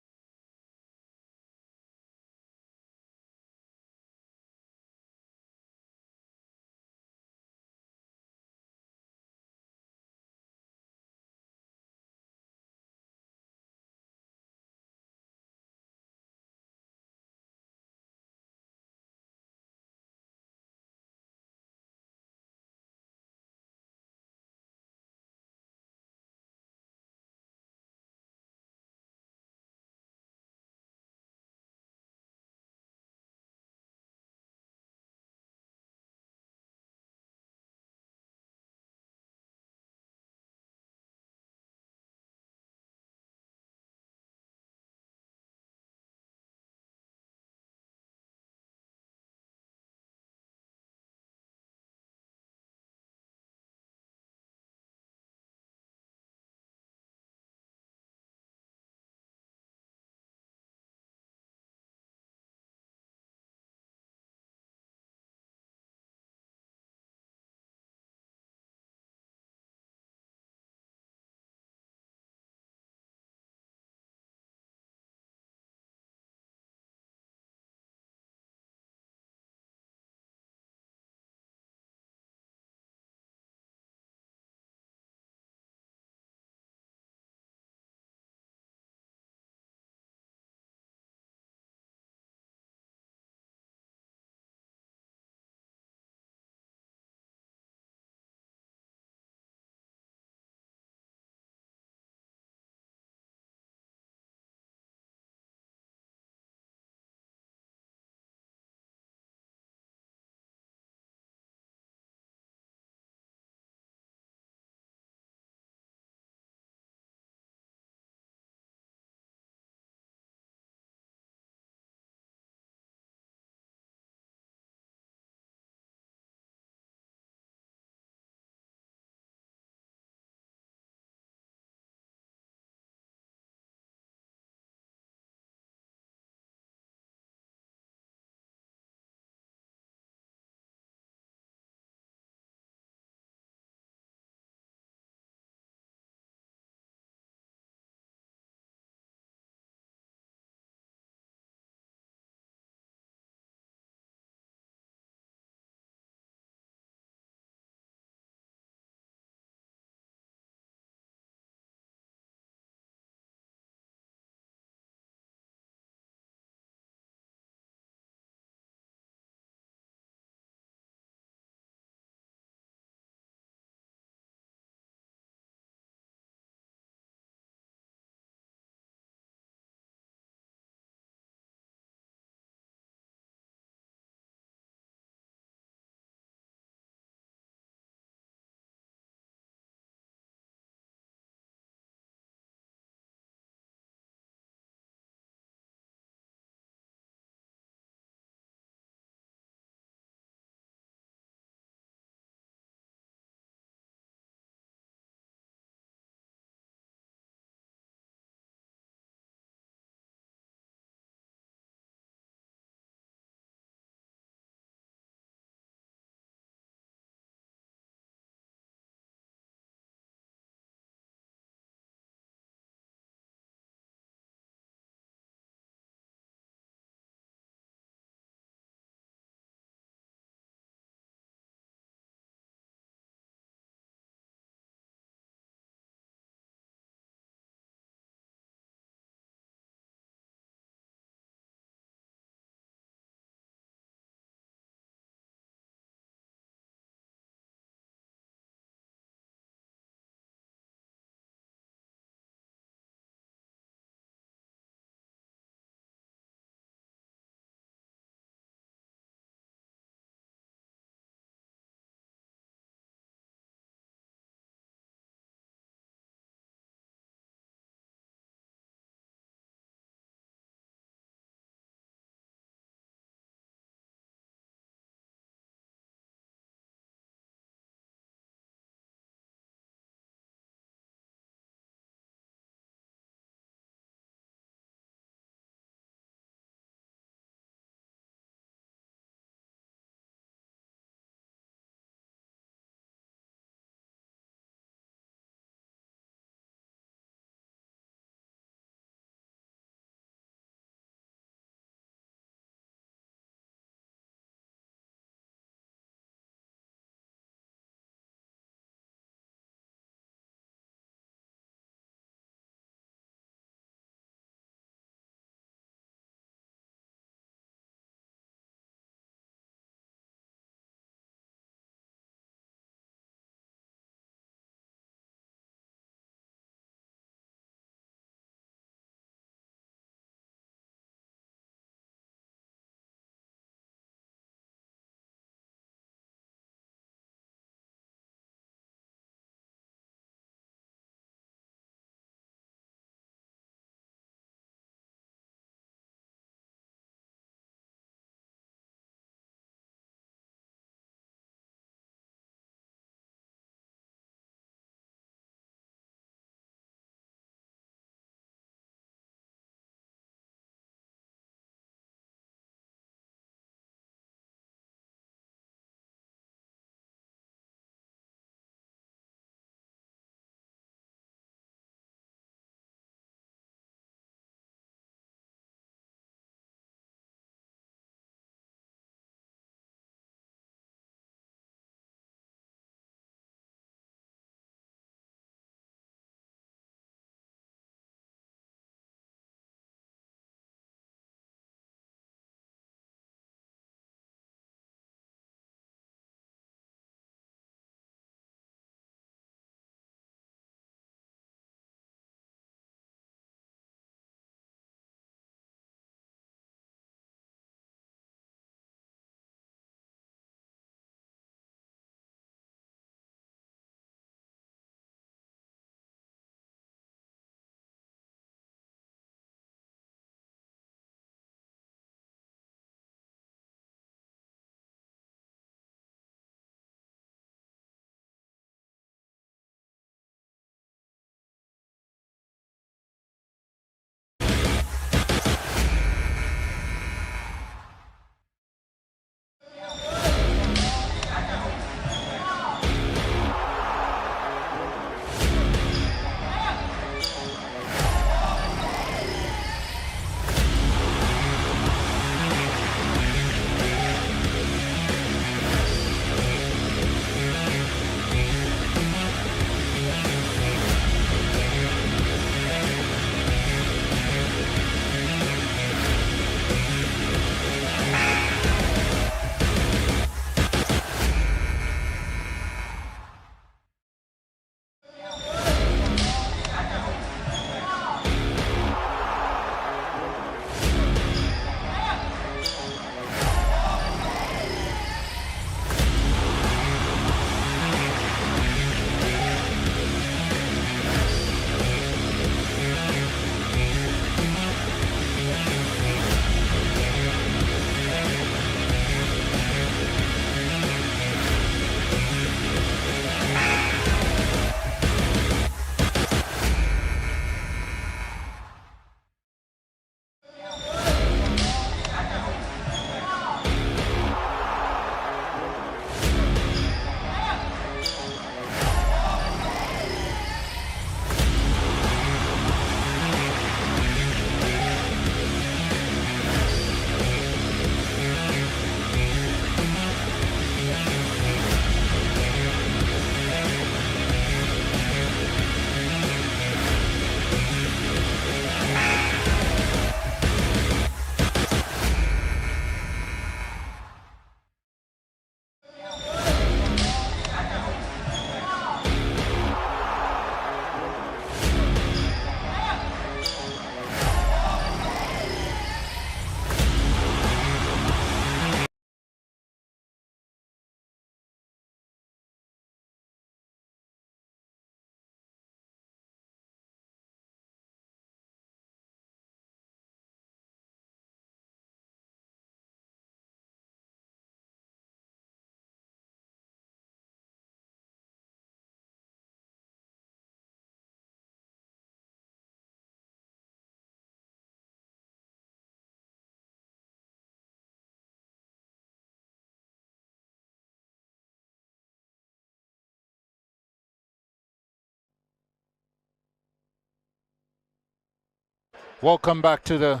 Speaker 1: Welcome back to the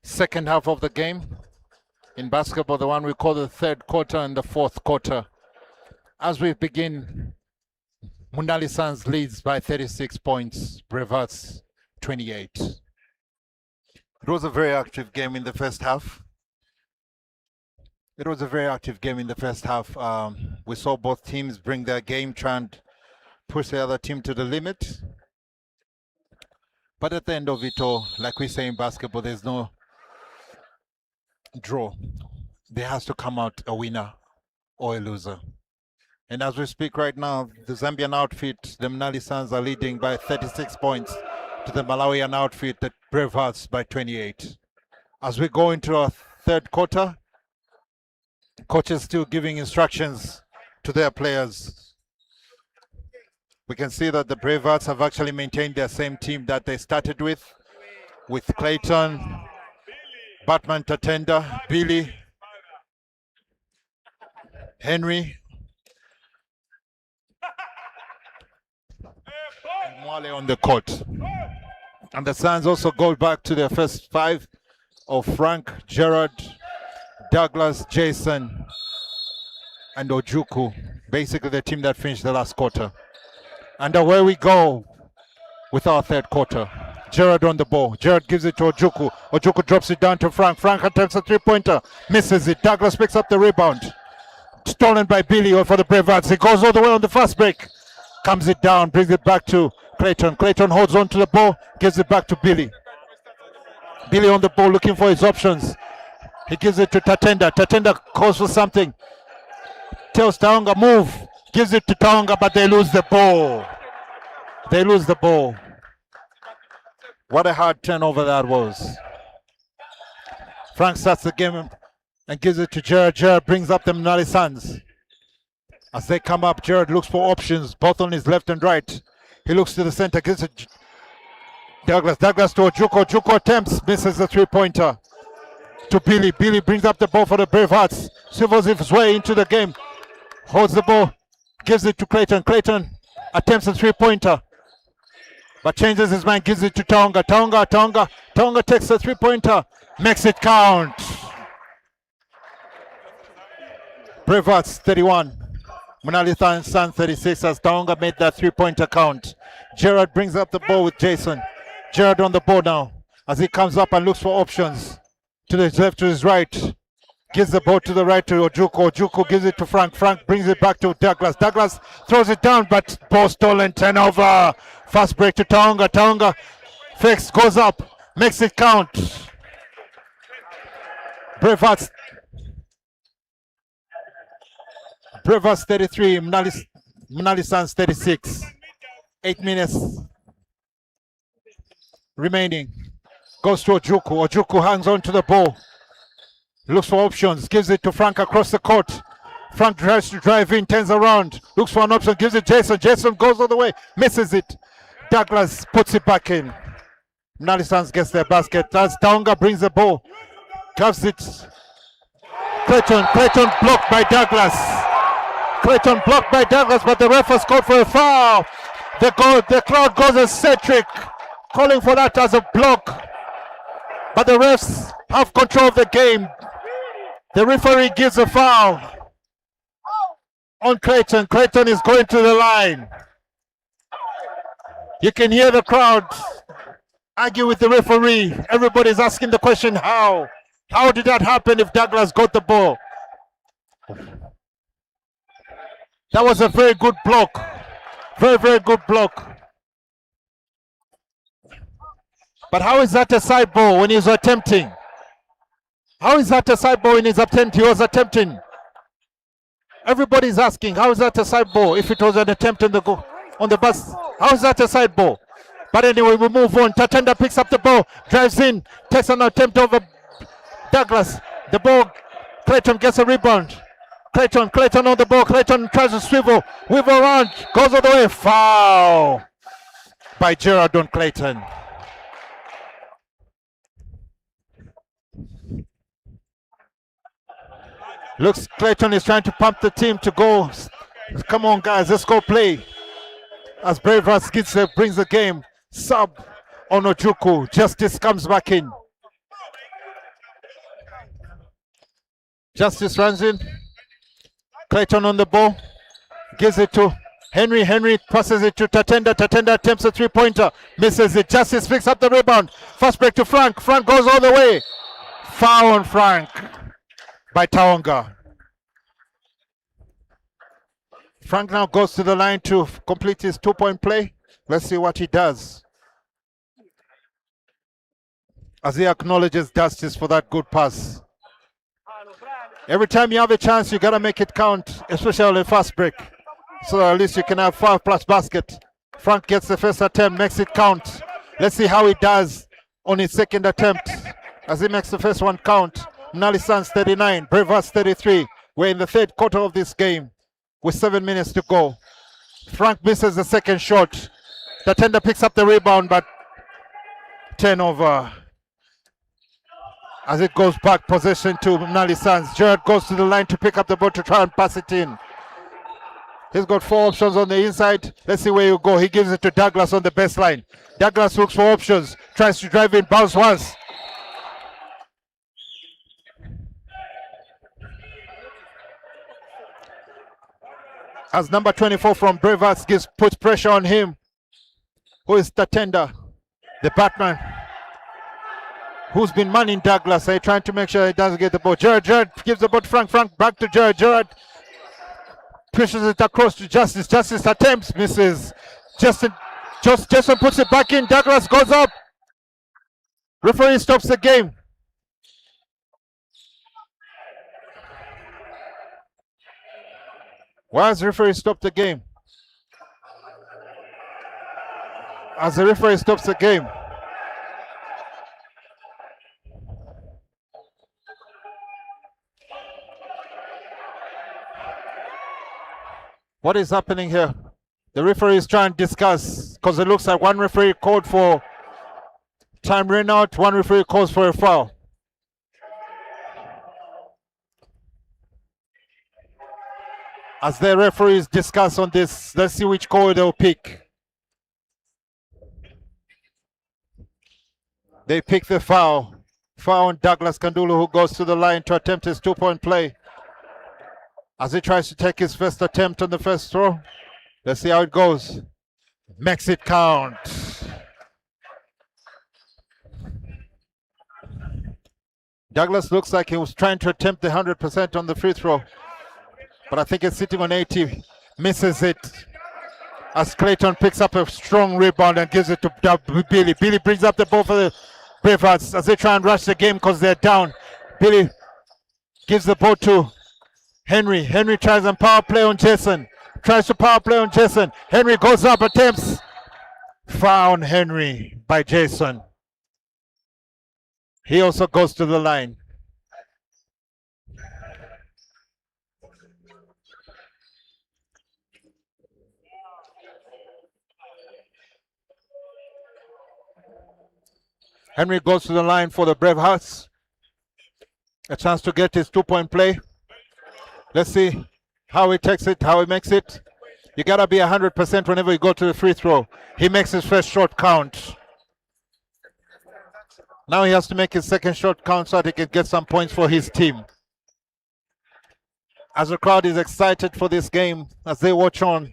Speaker 1: second half of the game. In basketball, the one we call the third quarter and the fourth quarter. As we begin, MUNALI SUNS leads by 36 points, BRAVEHEARTS 28. It was a very active game in the first half. We saw both teams bring their game, try and push the other team to the limit. But at the end of it all, like we say in basketball, there's no draw. There has to come out a winner or a loser. And as we speak right now, the Zambian outfit, the MUNALI SUNS, are leading by 36 points to the Malawian outfit, the BRAVEHEARTS, by 28. As we go into our third quarter, coaches still giving instructions to their players. We can see that the BRAVEHEARTS have actually maintained their same team that they started with Clayton, Batman Tatenda, Billy, Henry, and Mwale on the court. And the Suns also go back to their first five of Frank, Gerard, Douglas, Jason, and Ojuku. Basically the team that finished the last quarter. And away we go with our third quarter. Gerard on the ball. Gerard gives it to Ojuku. Ojuku drops it down to Frank. Frank attempts a three-pointer. Misses it. Douglas picks up the rebound. Stolen by Billy for the BRAVEHEARTS. He goes all the way on the fast break. Comes it down. Brings it back to Clayton. Clayton holds on to the ball. Gives it back to Billy. Billy on the ball looking for his options. He gives it to Tatenda. Tatenda calls for something. Tells Taonga move. Gives it to Taonga, but they lose the ball. What a hard turnover that was. Frank starts the game and gives it to Gerard. Gerard brings up the MUNALI SUNS. As they come up, Gerard looks for options, both on his left and right. He looks to the center, gives it to Douglas. Douglas to Ojuku. Ojuku attempts, misses the three-pointer. To Billy. Billy brings up the ball for the BRAVEHEARTS. Swivels his way into the game. Holds the ball. Gives it to Clayton. Clayton attempts a three-pointer, but changes his mind, gives it to Taonga. Taonga takes the three-pointer, makes it count. BRAVEHEARTS 31, MUNALI SUNS 36 as Taonga made that three-pointer count. Gerard brings up the ball with Jason. Gerard on the ball now as he comes up and looks for options. To his left, to his right. Gives the ball to the right to Ojuku. Ojuku gives it to Frank. Frank brings it back to Douglas. Douglas throws it down, but ball stolen, turnover. Fast break to Taonga. Taonga fakes, goes up, makes it count. BRAVEHEARTS 33, MUNALI SUNS 36. 8 minutes remaining. Goes to Ojuku. Ojuku hangs on to the ball. Looks for options, gives it to Frank across the court. Frank tries to drive in, turns around, looks for an option, gives it Jason. Jason goes all the way, misses it. Douglas puts it back in. MUNALI SUNS gets their basket. As Taonga brings the ball, gives it. Clayton blocked by Douglas. But the ref has called for a foul. The crowd goes eccentric, calling for that as a block. But the refs have control of the game. The referee gives a foul on Clayton. Clayton is going to the line. You can hear the crowd argue with the referee. Everybody's asking the question, how? How did that happen if Douglas got the ball? That was a very good block. Very good block. But how is that a side ball when he's attempting? How is that a side ball when he's attempting? He was attempting. Everybody's asking, how is that a side ball if it was an attempt on the bus? How is that a side ball? But anyway, we move on. Tatenda picks up the ball, drives in, takes an attempt over Douglas. The ball, Clayton gets a rebound. Clayton on the ball. Clayton tries to swivel, weave around, goes all the way. Foul by Gerard on Clayton. Looks Clayton is trying to pump the team to go. Come on, guys, let's go play. As BRAVEHEARTS brings the game. Sub Onojuku. Justice comes back in. Justice runs in. Clayton on the ball. Gives it to Henry. Henry passes it to Tatenda. Tatenda attempts a three-pointer. Misses it. Justice picks up the rebound. Fast break to Frank. Frank goes all the way. Foul on Frank by Taonga. Frank now goes to the line to complete his two-point play. Let's see what he does. As he acknowledges Justice for that good pass. Every time you have a chance, you got to make it count, especially on the fast break. So at least you can have 5+ basket. Frank gets the first attempt, makes it count. Let's see how he does on his second attempt. As he makes the first one count. MUNALI SUNS 39, BRAVEHEARTS 33. We're in the third quarter of this game with 7 minutes to go. Frank misses the second shot. Tatenda picks up the rebound, but turnover. As it goes back, possession to MUNALI SUNS. Jared goes to the line to pick up the ball to try and pass it in. He's got 4 options on the inside. Let's see where you go. He gives it to Douglas on the baseline. Douglas looks for options. Tries to drive in, bounce once. As number 24 from BRAVEHEARTS puts pressure on him. Who is Tatenda, the Batman, who's been manning Douglas. They're trying to make sure he doesn't get the ball. Jared gives the ball to Frank. Frank back to Jared. Jared pushes it across to Justice. Justice attempts, misses. Jason puts it back in. Douglas goes up. Referee stops the game. Why has the referee stopped the game? As the referee stops the game. What is happening here? The referee is trying to discuss, because it looks like one referee called for time ran out, one referee calls for a foul. As the referees discuss on this, let's see which call they'll pick. They pick the foul. Foul on Douglas Kandulu, who goes to the line to attempt his two-point play. As he tries to take his first attempt on the first throw. Let's see how it goes. Makes it count. Douglas looks like he was trying to attempt the 100% on the free throw. But I think it's sitting on 80. Misses it. As Clayton picks up a strong rebound and gives it to Billy. Billy brings up the ball for the BRAVEHEARTS as they try and rush the game because they're down. Billy gives the ball to Henry. Henry tries and power play on Jason. Tries to power play on Jason. Henry goes up, attempts. Found Henry by Jason. He also goes to the line. Henry goes to the line for the BRAVEHEARTS. A chance to get his two-point play. Let's see how he takes it, how he makes it. You gotta be 100% whenever you go to the free throw. He makes his first shot count. Now he has to make his second shot count so that he can get some points for his team. As the crowd is excited for this game, as they watch on,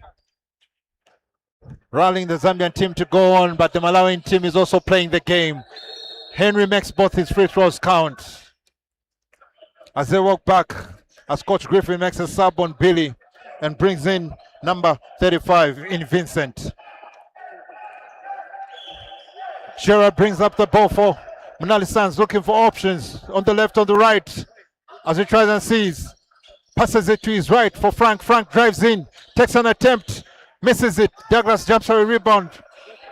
Speaker 1: rallying the Zambian team to go on, but the Malawian team is also playing the game. Henry makes both his free throws count. As they walk back, as Coach Griffin makes a sub on Billy and brings in number 35 in Vincent. Gerard brings up the ball for MUNALI SUNS, looking for options on the left, on the right. As he tries and sees, passes it to his right for Frank. Frank drives in, takes an attempt, misses it. Douglas jumps for a rebound,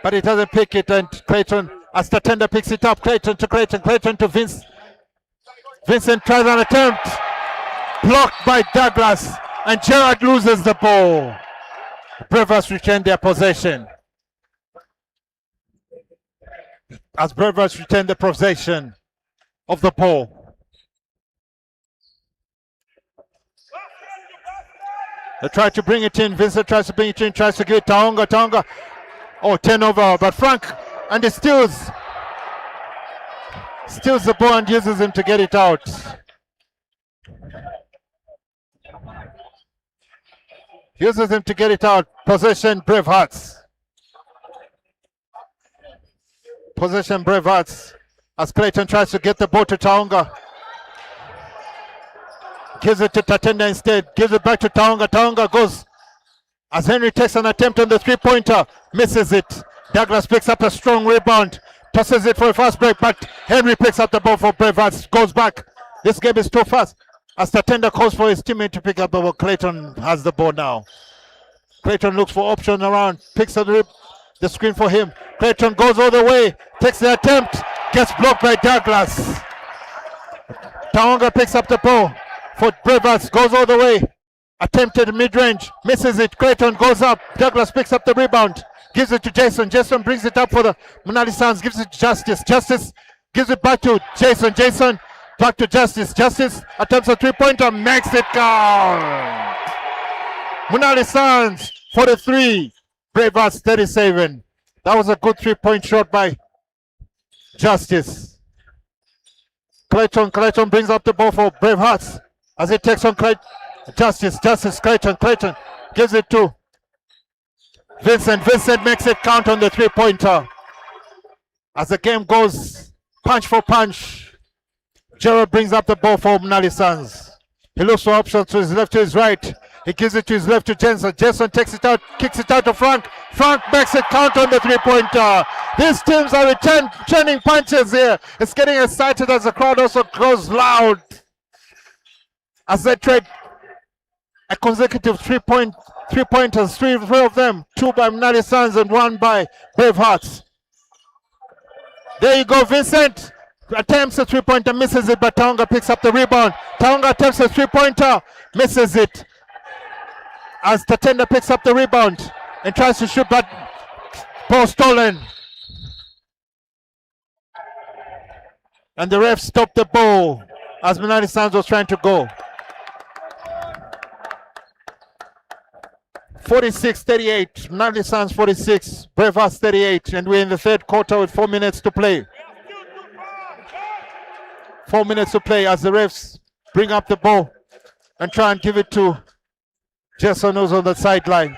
Speaker 1: but he doesn't pick it. And Clayton, as Tatenda picks it up, Clayton to Vince. Vincent tries an attempt, blocked by Douglas, and Gerard loses the ball. BRAVEHEARTS retain their possession. As BRAVEHEARTS retain the possession of the ball. They try to bring it in. Vincent tries to bring it in, tries to give it Taonga. Oh, turnover, but Frank And he steals the ball and uses him to get it out. Uses him to get it out. Possession, Bravehearts. Possession, Bravehearts. As Clayton tries to get the ball to Taonga. Gives it to Tatenda instead. Gives it back to Taonga. Taonga goes. As Henry takes an attempt on the three-pointer. Misses it. Douglas picks up a strong rebound. Tosses it for a fast break, but Henry picks up the ball for Bravehearts. Goes back. This game is too fast. As Tatenda calls for his teammate to pick up the ball, Clayton has the ball now. Clayton looks for option around. Picks up the screen for him. Clayton goes all the way. Takes the attempt. Gets blocked by Douglas. Taonga picks up the ball for Bravehearts. Goes all the way. Attempted mid-range. Misses it. Clayton goes up. Douglas picks up the rebound. Gives it to Jason. Jason brings it up for the MUNALI SUNS. Gives it to Justice. Justice gives it back to Jason. Jason back to Justice. Justice attempts a three-pointer. Makes it count. MUNALI SUNS 43. Bravehearts 37. That was a good three-point shot by Justice. Clayton brings up the ball for Bravehearts. As he takes on Justice, Clayton gives it to Vincent. Vincent makes it count on the three-pointer. As the game goes punch for punch, Gerald brings up the ball for MUNALI SUNS. He looks for options to his left, to his right. He gives it to his left to Jensen. Jensen takes it out, kicks it out to Frank. Frank makes it count on the three-pointer. These teams are returning punches here. It's getting excited as the crowd also grows loud as they trade a consecutive three-pointers, three of them, two by MUNALI SUNS and one by Bravehearts. There you go, Vincent attempts a three-pointer, misses it, but Taonga picks up the rebound. Taonga attempts a three-pointer, misses it. As Tatenda picks up the rebound and tries to shoot, but ball stolen. And the ref stopped the ball as MUNALI SUNS was trying to go. 46-38, MUNALI SUNS 46, Bravehearts 38, and we're in the third quarter with 4 minutes to play. 4 minutes to play as the refs bring up the ball and try and give it to Jason, who's on the sideline.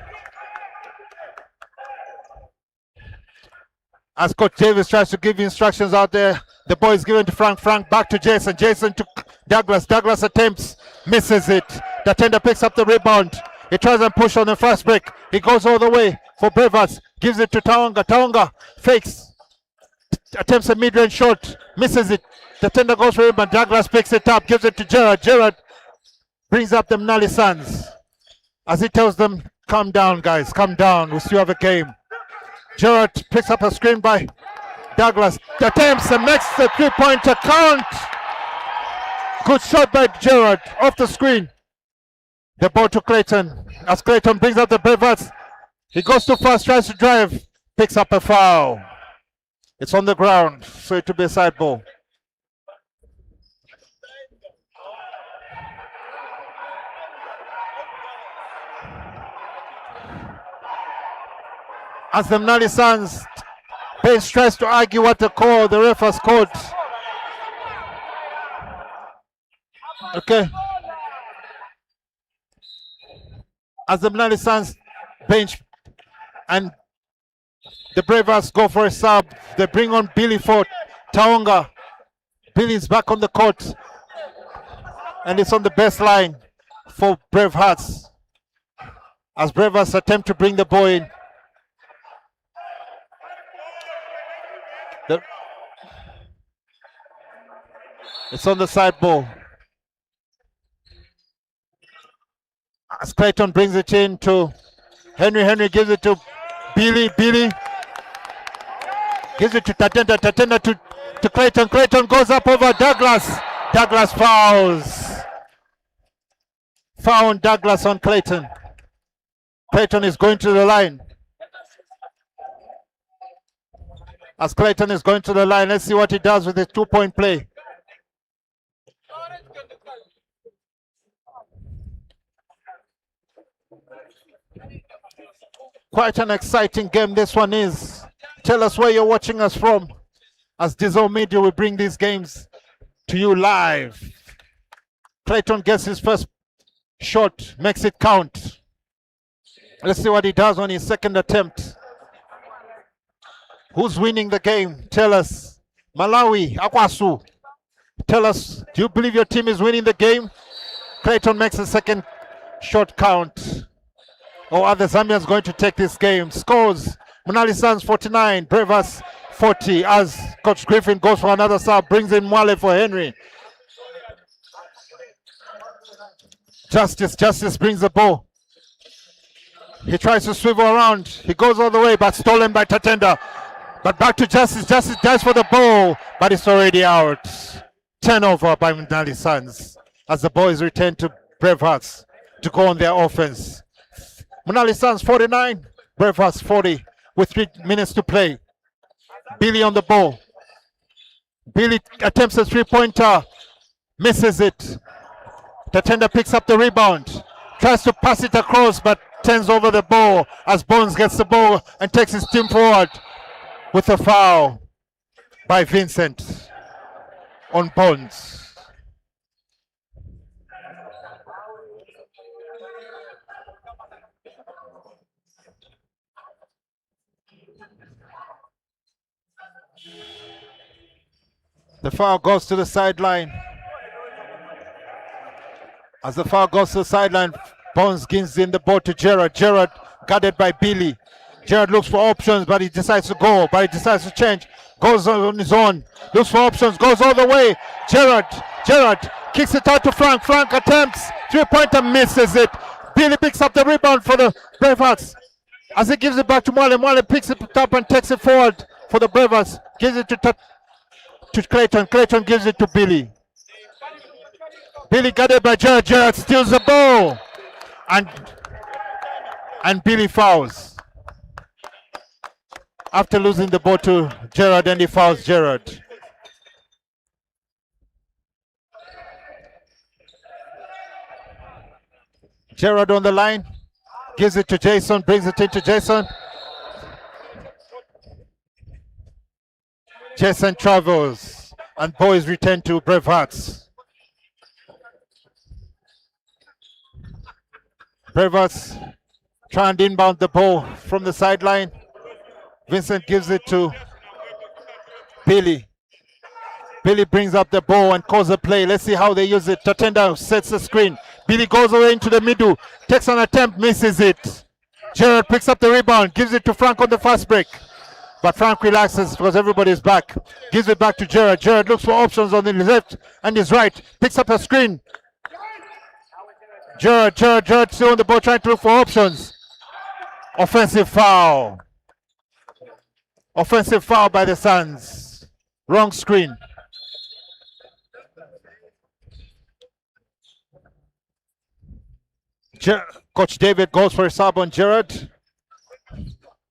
Speaker 1: As Coach Davis tries to give instructions out there, the ball is given to Frank. Frank back to Jason. Jason to Douglas. Douglas attempts, misses it. The tender picks up the rebound. He tries and push on the fast break. He goes all the way for Bravehearts. Gives it to Taonga. Taonga fakes. Attempts a mid-range shot. Misses it. The tender goes for him, but Douglas picks it up. Gives it to Gerard. Gerard brings up the MUNALI SUNS as he tells them, calm down, guys. Calm down. We still have a game. Gerard picks up a screen by Douglas. Attempts and makes the three-pointer count. Good shot by Gerard off the screen. The ball to Clayton. As Clayton brings up the Bravehearts, he goes too fast, tries to drive, picks up a foul. It's on the ground, so it will be a side ball. As the MUNALI SUNS bench tries to argue what the ref has called. Okay. As the MUNALI SUNS bench and the Bravehearts go for a sub, they bring on Billy for Taonga. Billy's back on the court and it's on the baseline for Bravehearts as Bravehearts attempt to bring the ball in. It's on the side ball. As Clayton brings it in to Henry. Henry gives it to Billy. Billy gives it to Tatenda. Tatenda to Clayton. Clayton goes up over Douglas. Douglas fouls. Found Douglas on Clayton. Clayton is going to the line. As Clayton is going to the line, let's see what he does with his two-point play. Quite an exciting game this one is. Tell us where you're watching us from. As Dizzle Media, we bring these games to you live. Clayton gets his first shot, makes it count. Let's see what he does on his second attempt. Who's winning the game? Tell us. Malawi, Akwasu. Tell us, do you believe your team is winning the game? Clayton makes a second shot count. Or are the Zambians going to take this game? Scores, MUNALI SUNS 49, BRAVEHEARTS 40. As Coach Griffin goes for another sub, brings in Mwale for Henry. Justice brings the ball. He tries to swivel around. He goes all the way, but stolen by Tatenda. But back to Justice. Justice dives for the ball, but it's already out. Turnover by MUNALI SUNS as the ball is returned to BRAVEHEARTS to go on their offense. MUNALI SUNS 49, BRAVEHEARTS 40 with 3 minutes to play. Billy on the ball. Billy attempts a three-pointer, misses it. Tatenda picks up the rebound, tries to pass it across, but turns over the ball as Bones gets the ball and takes his team forward with a foul by Vincent on Bones. The foul goes to the sideline. As the foul goes to the sideline, Bones gives in the ball to Gerard. Gerard guarded by Billy. Gerard looks for options, but he decides to go, but he decides to change. Goes on his own, looks for options, goes all the way. Gerard kicks it out to Frank. Frank attempts, three-pointer, misses it. Billy picks up the rebound for the BRAVEHEARTS. As he gives it back to Mwale, Mwale picks it up and takes it forward for the BRAVEHEARTS. Gives it to Clayton. Clayton gives it to Billy. Billy guarded by Gerard. Gerard steals the ball. And Billy fouls. After losing the ball to Gerard, and he fouls Gerard. Gerard on the line. Gives it to Jason. Brings it into Jason. Jason travels. And ball is returned to BRAVEHEARTS. BRAVEHEARTS try and inbound the ball from the sideline. Vincent gives it to Billy. Billy brings up the ball and calls a play. Let's see how they use it. Tatenda sets the screen. Billy goes away into the middle. Takes an attempt, misses it. Gerard picks up the rebound, gives it to Frank on the fast break. But Frank relaxes because everybody's back. Gives it back to Gerard. Gerard looks for options on the left and his right. Picks up a screen. Gerard still on the ball trying to look for options. Offensive foul. Offensive foul by the Suns. Wrong screen. Coach David goes for a sub on Gerard.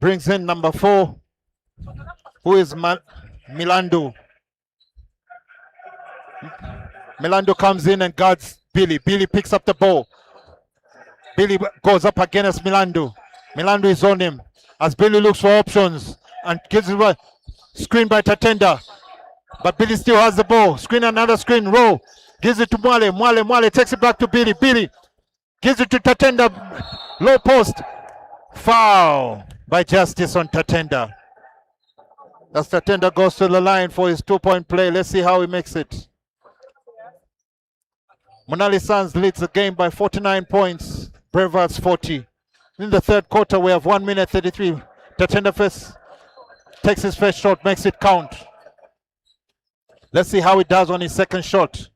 Speaker 1: Brings in number 4, who is Milando. Milando comes in and guards Billy. Billy picks up the ball. Billy goes up against Milando. Milando is on him as Billy looks for options and gives it a screen by Tatenda. But Billy still has the ball. Screen, another screen, roll. Gives it to Mwale. Mwale takes it back to Billy. Billy gives it to Tatenda. Low post. Foul by Justice on Tatenda. As Tatenda goes to the line for his 2-point play. Let's see how he makes it. MUNALI SUNS leads the game by 49 points. BRAVEHEARTS 40. In the third quarter, we have 1 minute 33. Tatenda first takes his first shot, makes it count. Let's see how he does on his second shot.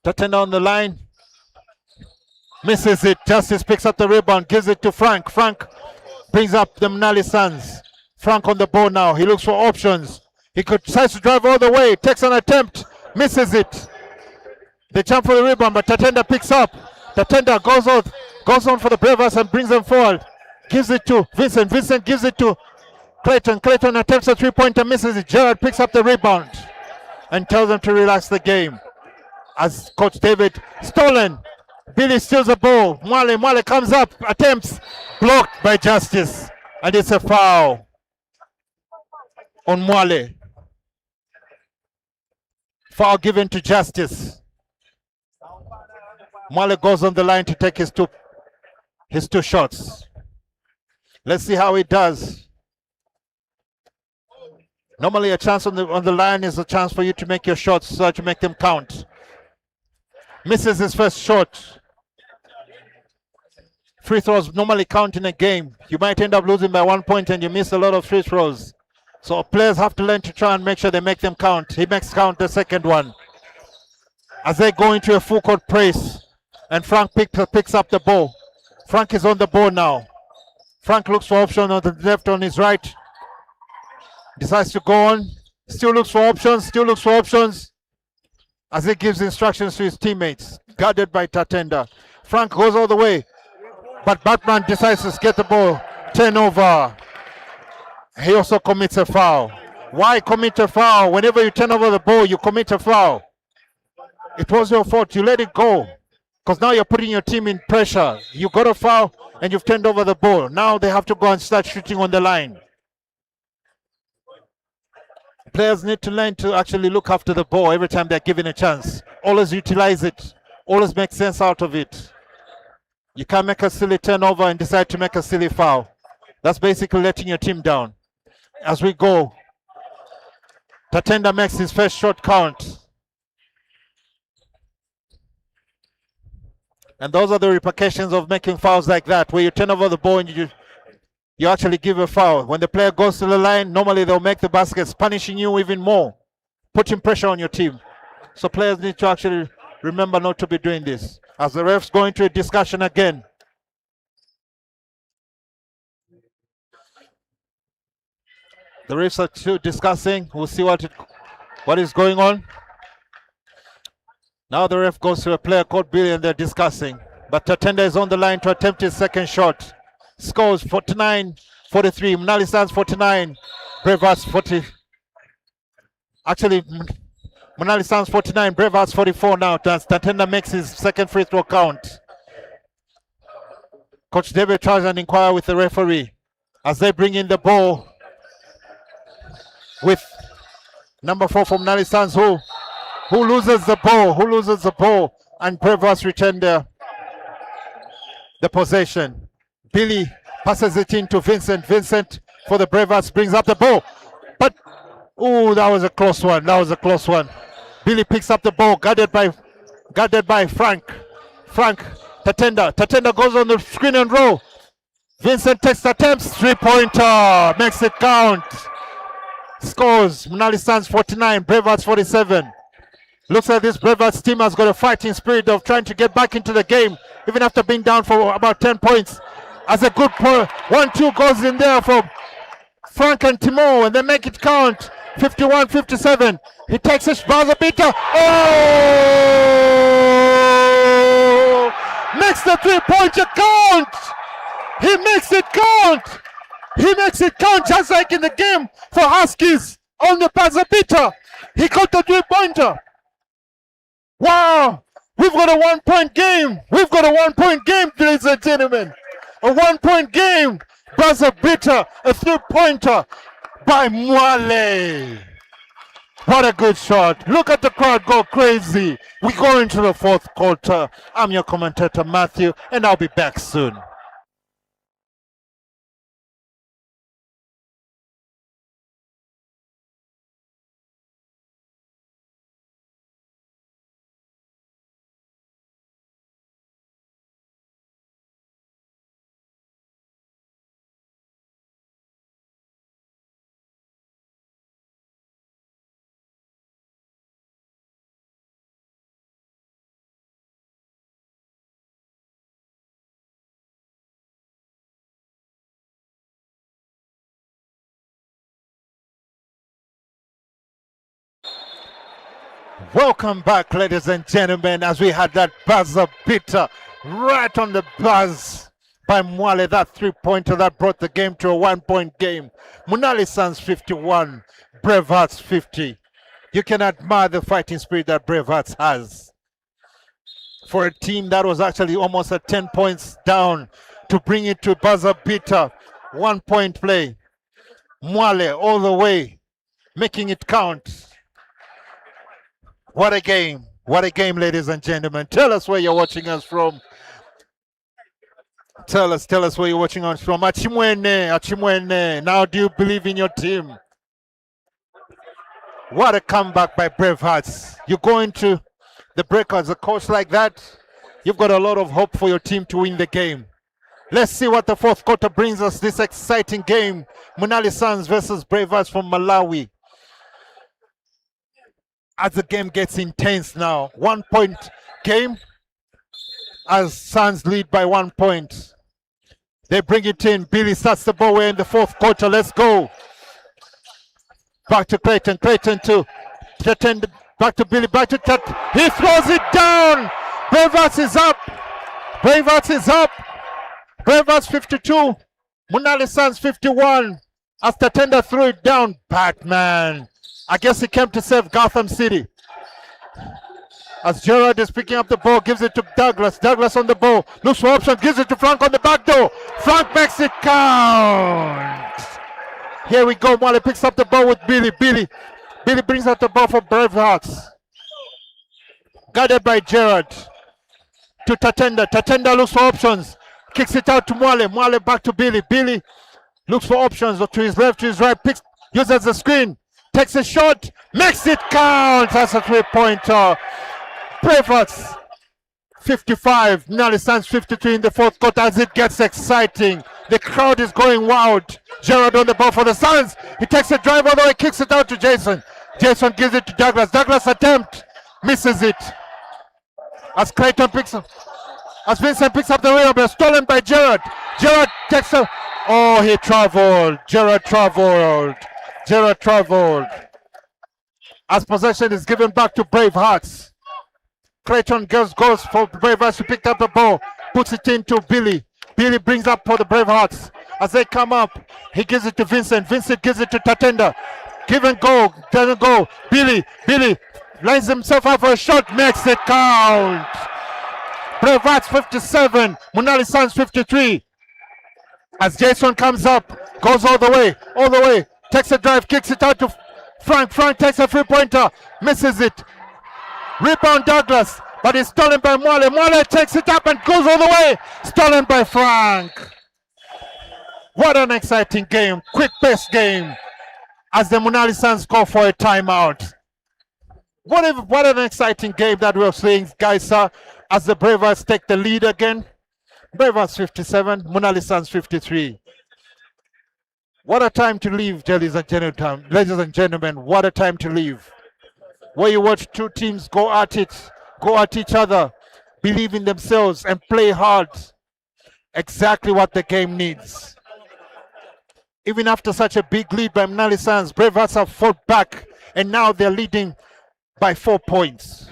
Speaker 1: Tatenda on the line. Misses it. Justice picks up the rebound, gives it to Frank. Frank brings up the MUNALI SUNS. Frank on the ball now. He looks for options. He tries to drive all the way. Takes an attempt. Misses it. They jump for the rebound, but Tatenda picks up. Tatenda goes on for the BRAVEHEARTS and brings them forward. Gives it to Vincent. Vincent gives it to Clayton. Clayton attempts a 3-pointer, misses it. Gerard picks up the rebound and tells them to relax the game. As Coach David stolen. Billy steals the ball. Mwale comes up, attempts, blocked by Justice. And it's a foul on MUNALI. Foul given to Justice. MUNALI goes on the line to take his two shots. Let's see how he does. Normally a chance on the line is a chance for you to make your shots so to make them count. Misses his first shot. Free throws normally count in a game. You might end up losing by 1 point and you miss a lot of free throws. So players have to learn to try and make sure they make them count. He makes count the second one. As they go into a full court press, and Frank picks up the ball. Frank is on the ball now. Frank looks for option on the left, on his right. Decides to go on. Still looks for options. As he gives instructions to his teammates. Guarded by Tatenda. Frank goes all the way. But Batman decides to get the ball. Turnover. He also commits a foul. Why commit a foul? Whenever you turn over the ball, you commit a foul. It was your fault. You let it go. Because now you're putting your team in pressure. You got a foul and you've turned over the ball. Now they have to go and start shooting on the line. Players need to learn to actually look after the ball every time they're given a chance. Always utilize it. Always make sense out of it. You can't make a silly turnover and decide to make a silly foul. That's basically letting your team down. As we go, Tatenda makes his first shot count. And those are the repercussions of making fouls like that, where you turn over the ball and you actually give a foul. When the player goes to the line, normally they'll make the baskets, punishing you even more, putting pressure on your team. So players need to actually remember not to be doing this. As the refs go into a discussion again. The refs are still discussing. We'll see what is going on. Now the ref goes to a player called Billy and they're discussing. But Tatenda is on the line to attempt his second shot. Scores 49-43. MUNALI stands 49. BRAVEHEARTS 40. Actually, MUNALI stands 49. BRAVEHEARTS 44 now. Tatenda makes his second free throw count. Coach David tries and inquire with the referee as they bring in the ball with number 4 from MUNALI stands who loses the ball, and BRAVEHEARTS return the possession. Billy passes it in to Vincent. Vincent for the BRAVEHEARTS brings up the ball. But, that was a close one. Billy picks up the ball, guarded by Frank. Tatenda goes on the screen and roll. Vincent takes attempts, 3-pointer, makes it count. Scores, MUNALI stands 49, BRAVEHEARTS 47. Looks like this BRAVEHEARTS team has got a fighting spirit of trying to get back into the game, even after being down for about 10 points. As a good 1-2 goes in there for Frank and Timo, and they make it count. 51-57. He takes a buzzer beater. Makes the 3-pointer count. He makes it count just like in the game for Huskies on the buzzer beater. He got the 3-pointer. Wow, we've got a 1-point game. Ladies and gentlemen. A 1-point game. Buzzer beater, a 3-pointer by MUNALI. What a good shot. Look at the crowd go crazy. We go into the fourth quarter. I'm your commentator, Matthew, and I'll be back soon. Welcome back, ladies and gentlemen, as we had that buzzer beater right on the buzz by MUNALI, that 3-pointer that brought the game to a 1-point game. MUNALI Suns 51, BRAVEHEARTS 50. You can admire the fighting spirit that BRAVEHEARTS has. For a team that was actually almost at 10 points down, to bring it to buzzer beater 1 point play. Mwale all the way, making it count. What a game. What a game, ladies and gentlemen. Tell us where you're watching us from. Tell us where you're watching us from. Achimwene. Now do you believe in your team? What a comeback by Bravehearts. You go into the break as a coach like that, you've got a lot of hope for your team to win the game. Let's see what the fourth quarter brings us, this exciting game. MUNALI SUNS versus Bravehearts from Malawi. As the game gets intense now. 1 point game as SUNS lead by 1 point. They bring it in. Billy starts the ball. We're in the fourth quarter. Let's go. Back to Clayton. Clayton to Clayton. Back to Billy. Back to Tat. He throws it down. Bravehearts is up. Bravehearts is up. Bravehearts 52. MUNALI SUNS 51. After Tender threw it down. Batman. I guess he came to save Gotham City. As Gerard is picking up the ball, gives it to Douglas. Douglas on the ball. Looks for option. Gives it to Frank on the back door. Frank makes it count. Here we go. Mwale picks up the ball with Billy. Billy brings out the ball for Bravehearts. Guarded by Gerard. To Tatenda. Tatenda looks for options. Kicks it out to Mwale. Mwale back to Billy. Billy looks for options to his left, to his right. Uses the screen. Takes a shot. Makes it count. That's a 3-pointer. Bravehearts 55. MUNALI SUNS 53 in the fourth quarter as it gets exciting. The crowd is going wild. Gerard on the ball for the Suns. He takes a drive all the way, kicks it out to Jason. Jason gives it to Douglas. Douglas attempt. Misses it. As Clayton picks up. As Vincent picks up the rebound, stolen by Gerard. Gerard takes a... Oh, he traveled. Gerard traveled. Gerard traveled. As possession is given back to Bravehearts. Clayton goes for Bravehearts who picked up the ball. Puts it into Billy. Billy brings up for the Bravehearts. As they come up, he gives it to Vincent. Vincent gives it to Tatenda. Give and go. Doesn't go. Billy lines himself up for a shot. Makes it count. Bravehearts 57. MUNALI SUNS 53. As Jason comes up, goes all the way. Takes a drive, kicks it out to Frank. Frank takes a 3-pointer, misses it. Rebound Douglas, but it's stolen by Mwale. Mwale takes it up and goes all the way. Stolen by Frank. What an exciting game, quick-paced game. As the MUNALI SUNS call for a timeout. What an exciting game that we're seeing, guys, sir. As the Bravehearts take the lead again. Bravehearts 57, MUNALI SUNS 53. What a time to leave, ladies and gentlemen. What a time to leave. Where you watch two teams go at each other, believe in themselves and play hard. Exactly what the game needs. Even after such a big lead by MUNALI SUNS, Bravehearts have fought back and now they're leading by 4 points.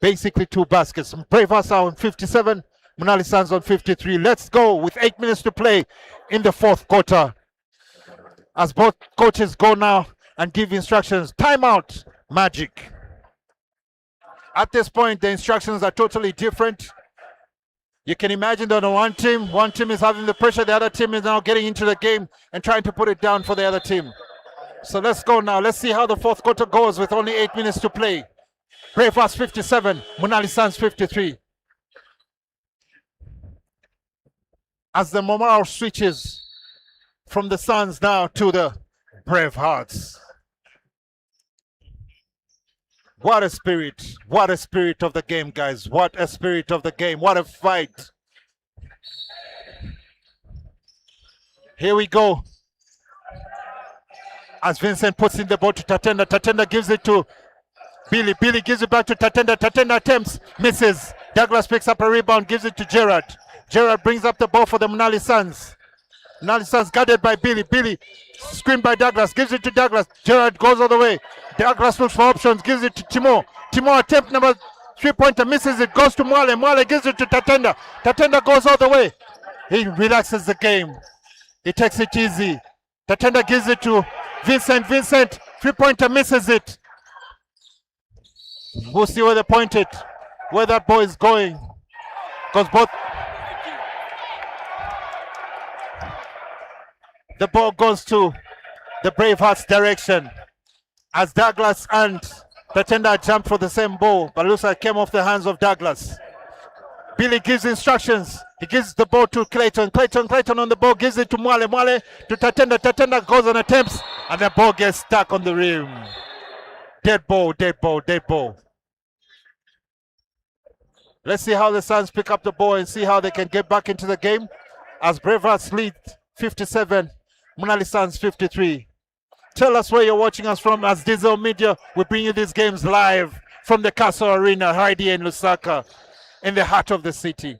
Speaker 1: Basically 2 baskets. Bravehearts are on 57, MUNALI SUNS on 53. Let's go with 8 minutes to play in the fourth quarter. As both coaches go now and give instructions. Timeout, Magic. At this point, the instructions are totally different. You can imagine that on one team is having the pressure, the other team is now getting into the game and trying to put it down for the other team. So let's go now. Let's see how the fourth quarter goes with only 8 minutes to play. Bravehearts 57, MUNALI SUNS 53. As the morale switches from the Suns now to the Bravehearts. What a spirit of the game, guys. What a spirit of the game. What a fight. Here we go. As Vincent puts in the ball to Tatenda. Tatenda gives it to Billy. Billy gives it back to Tatenda. Tatenda attempts, misses. Douglas picks up a rebound, gives it to Gerard. Gerard brings up the ball for the MUNALI SUNS. MUNALI SUNS guarded by Billy. Billy screened by Douglas, gives it to Douglas. Gerard goes all the way. Douglas looks for options, gives it to Timo. Timo attempt number 3-pointer, misses it, goes to Mwale. Mwale gives it to Tatenda. Tatenda goes all the way. He relaxes the game. He takes it easy. Tatenda gives it to Vincent. Vincent, 3-pointer, misses it. We'll see where where that ball is going. Because The ball goes to the Bravehearts direction as Douglas and Tatenda jumped for the same ball, but looks like it came off the hands of Douglas. Billy gives instructions. He gives the ball to Clayton. Clayton on the ball, gives it to Mwale. Mwale to Tatenda. Tatenda goes and attempts, and the ball gets stuck on the rim. Dead ball. Let's see how the Suns pick up the ball and see how they can get back into the game. As Bravehearts lead 57, MUNALI Suns 53. Tell us where you're watching us from. As Diesel Media, we bring you these games live from the Castle Arena, right here in Lusaka, in the heart of the city.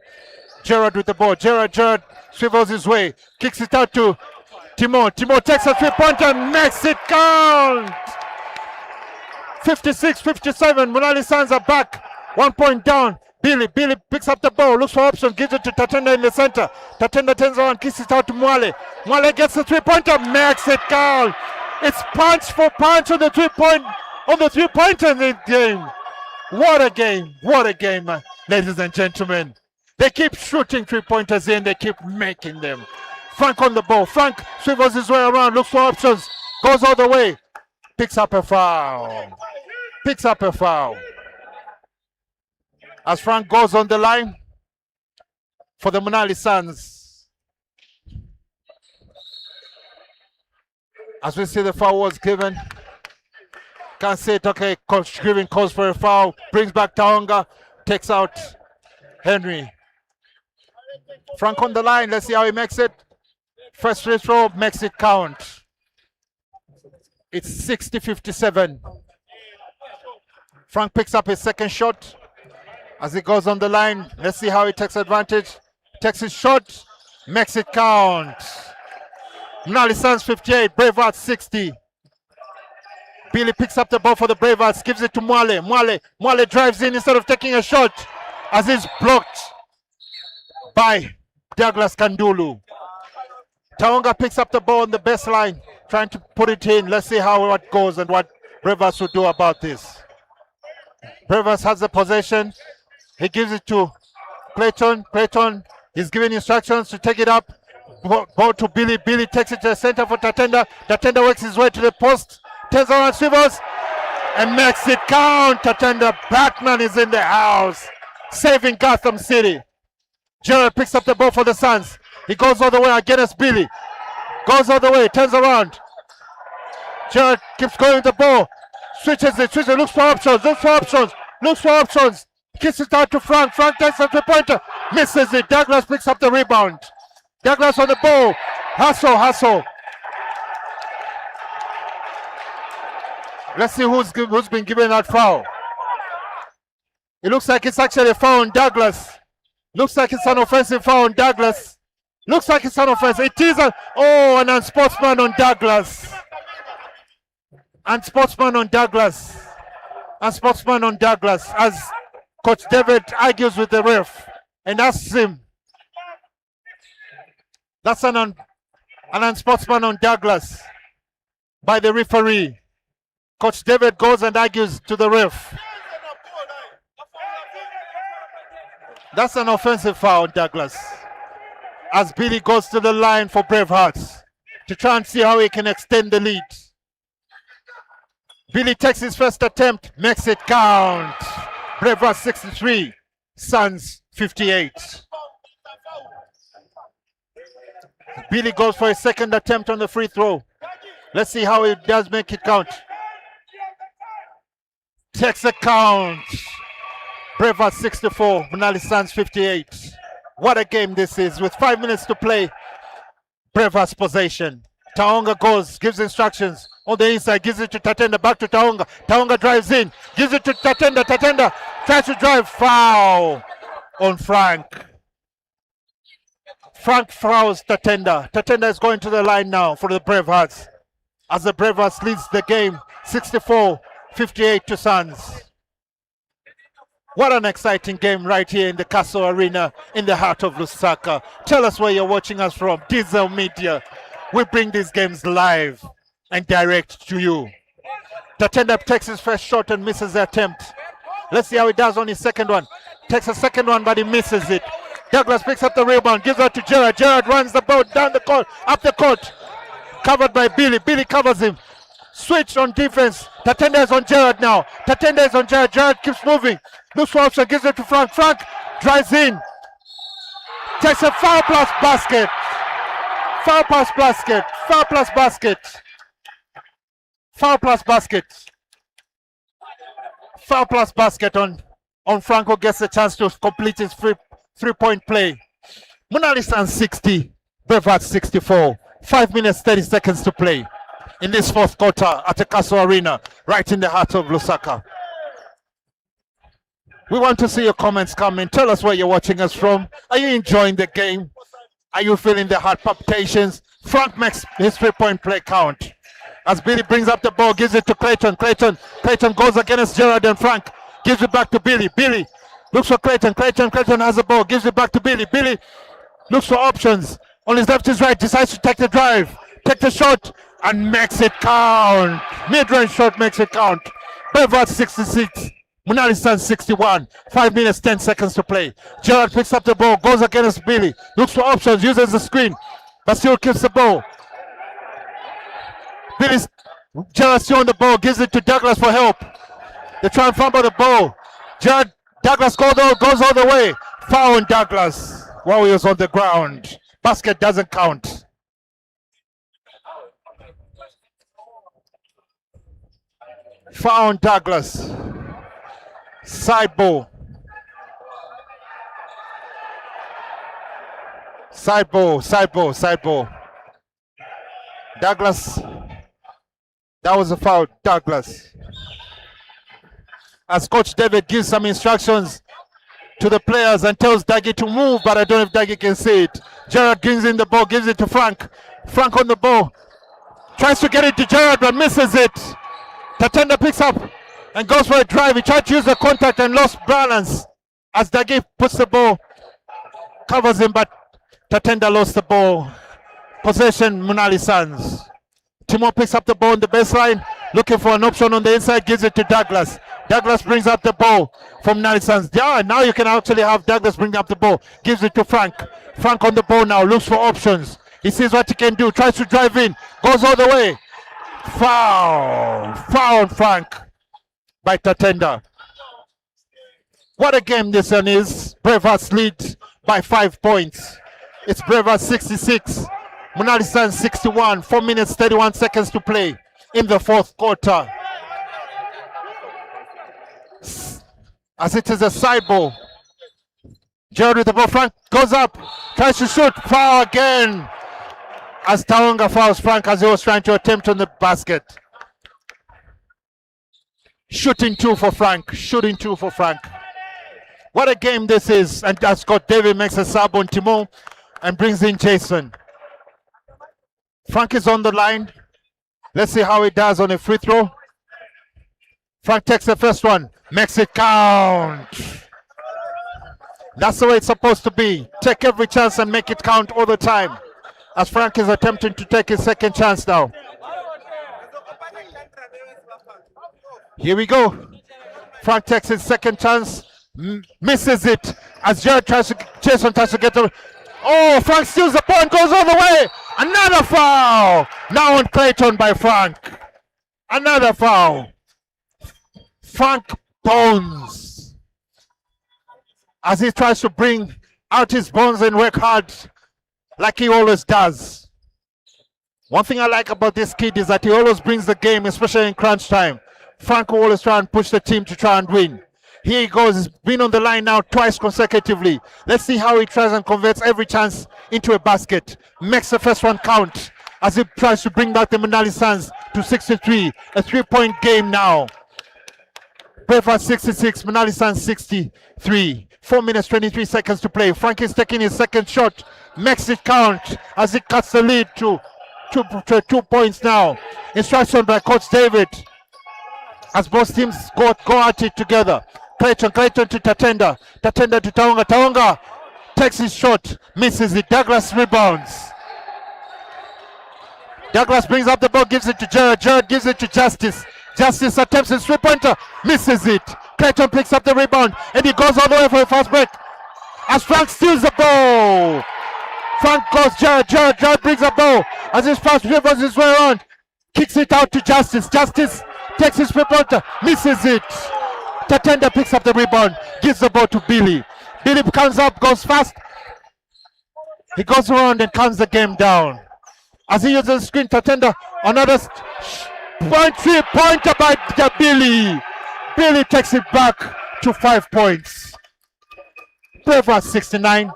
Speaker 1: Gerard with the ball. Gerard swivels his way, kicks it out to Timo. Timo takes a three-pointer and makes it count. 56-57. MUNALI Suns are back. 1 point down. Billy picks up the ball, looks for option, gives it to Tatenda in the center. Tatenda turns around, kicks it out to Mwale. Mwale gets the three-pointer, makes it count. It's punch for punch on the three-pointer in the game. What a game, ladies and gentlemen. They keep shooting three-pointers in, they keep making them. Frank on the ball. Frank swivels his way around, looks for options, goes all the way, picks up a foul. As Frank goes on the line for the MUNALI Suns. As we see the foul was given. Can't say it, okay, Coach Griffin calls for a foul, brings back Taonga, takes out Henry. Frank on the line, let's see how he makes it. First free throw makes it count. It's 60-57. Frank picks up his second shot. As he goes on the line, let's see how he takes advantage. Takes his shot, makes it count. MUNALI Suns 58, Bravehearts 60. Billy picks up the ball for the Bravehearts, gives it to Mwale. Mwale drives in instead of taking a shot, as he's blocked by Douglas Kandulu. Taonga picks up the ball on the baseline, trying to put it in. Let's see how it goes and what Bravehearts will do about this. Bravehearts has the possession. He gives it to Clayton. Clayton is giving instructions to take it up. Ball to Billy. Billy takes it to the center for Tatenda. Tatenda works his way to the post. Turns around, swivels, and makes it count. Tatenda Batman is in the house, saving Gotham City. Gerald picks up the ball for the Suns. He goes all the way against Billy. Goes all the way, turns around. Gerald keeps going with the ball. Switches it, looks for options. Kicks it out to Frank. Frank takes a three-pointer, misses it. Douglas picks up the rebound. Douglas on the ball. Hustle. Let's see who's been given that foul. It looks like it's actually a foul on Douglas. Looks like it's an offensive foul on Douglas. It is an unsportsman on Douglas. Unsportsman on Douglas as Coach David argues with the ref and asks him. That's an unsportsman on Douglas by the referee. Coach David goes and argues to the ref. That's an offensive foul on Douglas. As Billy goes to the line for Bravehearts to try and see how he can extend the lead. Billy takes his first attempt, makes it count. Bravehearts 63, Suns 58. Billy goes for his second attempt on the free throw. Let's see how he does make it count. Takes a count. Bravehearts 64, MUNALI Suns 58. What a game this is with 5 minutes to play. Bravehearts possession. Taonga goes, gives instructions on the inside, gives it to Tatenda, back to Taonga. Taonga drives in, gives it to Tatenda. Tatenda tries to drive, foul on Frank. Frank fouls Tatenda. Tatenda is going to the line now for the Bravehearts, as the Bravehearts leads the game 64-58 to Suns. What an exciting game right here in the Castle Arena in the heart of Lusaka. Tell us where you're watching us from. Diesel Media. We bring these games live and direct to you. Tatenda takes his first shot and misses the attempt. Let's see how he does on his second one. Takes a second one, but he misses it. Douglas picks up the rebound, gives out to Gerard. Gerard runs the ball down the court, up the court. Covered by Billy. Billy covers him. Switch on defense. Tatenda is on Gerard now. Tatenda is on Gerard. Gerard keeps moving. Looks for option. Gives it to Frank. Frank drives in. Takes a foul plus basket. Foul plus basket. Foul plus basket. Foul plus basket. Foul plus basket on Franco. Gets a chance to complete his three-point play. MUNALI SUNS 60. BRAVEHEARTS 64. 5 minutes 30 seconds to play in this fourth quarter at the Castle Arena, right in the heart of Lusaka. We want to see your comments come in. Tell us where you're watching us from. Are you enjoying the game? Are you feeling the heart palpitations? Frank makes his three-point play count. As Billy brings up the ball, gives it to Clayton. Clayton goes against Gerard and Frank. Gives it back to Billy. Billy looks for Clayton. Clayton has the ball. Gives it back to Billy. Billy looks for options. On his left, his right. Decides to take the drive. Take the shot and makes it count. Mid-range shot makes it count. BRAVEHEARTS 66. MUNALI SUNS 61. 5 minutes 10 seconds to play. Gerard picks up the ball. Goes against Billy. Looks for options. Uses the screen. But still keeps the ball. Gerard still on the ball. Gives it to Douglas for help. They try and fumble the ball. Douglas goes all the way. Foul on Douglas while he was on the ground. Basket doesn't count. Foul on Douglas. Side ball. Douglas. That was a foul, Douglas. As Coach David gives some instructions to the players and tells Daggy to move, but I don't know if Daggy can see it. Gerard brings in the ball, gives it to Frank. Frank on the ball. Tries to get it to Gerard, but misses it. Tatenda picks up and goes for a drive. He tried to use the contact and lost balance. As Daggy puts the ball, covers him, but Tatenda lost the ball. Possession, MUNALI SUNS. Timo picks up the ball on the baseline, looking for an option on the inside, gives it to Douglas. Douglas brings up the ball from MUNALI SUNS. Yeah, now you can actually have Douglas bring up the ball, gives it to Frank. Frank on the ball now, looks for options. He sees what he can do, tries to drive in, goes all the way. Foul on Frank by Tatenda. What a game this one is. BRAVEHEARTS lead by 5 points. It's BRAVEHEARTS 66. MUNALI SUNS 61. 4 minutes 31 seconds to play in the fourth quarter. As it is a side ball. Gerard with the ball. Frank goes up, tries to shoot. Foul again. As Taonga fouls Frank as he was trying to attempt on the basket. Shooting two for Frank. What a game this is. And as Scott David makes a sub on Timo and brings in Jason. Frank is on the line. Let's see how he does on a free throw. Frank takes the first one. Makes it count. That's the way it's supposed to be. Take every chance and make it count all the time. As Frank is attempting to take his second chance now. Here we go. Frank takes his second chance. Misses it. As Jason tries to get the... Oh, Frank steals the ball and goes all the way. Another foul. Now on Clayton by Frank. Another foul. Frank bones. As he tries to bring out his bones and work hard like he always does. One thing I like about this kid is that he always brings the game, especially in crunch time. Frank will always try and push the team to try and win. Here he goes. He's been on the line now twice consecutively. Let's see how he tries and converts every chance into a basket. Makes the first one count as he tries to bring back the MUNALI SUNS to 63. A 3-point game now. BRAVEHEARTS 66, MUNALI SUNS 63. 4 minutes 23 seconds to play. Frank is taking his second shot. Makes it count as he cuts the lead to 2 points now. Instruction by Coach David as both teams go at it together. Clayton to Tatenda. Tatenda to Taonga. Taonga takes his shot. Misses it. Douglas rebounds. Douglas brings up the ball. Gives it to Gerard. Gerard gives it to Justice. Justice attempts his three-pointer. Misses it. Clayton picks up the rebound. And he goes all the way for a fast break. As Frank steals the ball. Frank goes, Jared brings a ball as his pass dribbles his way around. Kicks it out to Justice. Justice takes his rebound, misses it. Tatenda picks up the rebound, gives the ball to Billy. Billy comes up, goes fast. He goes around and counts the game down. As he uses the screen, Tatenda, another pointer by Billy. Billy takes it back to 5 points. BRAVEHEARTS 69,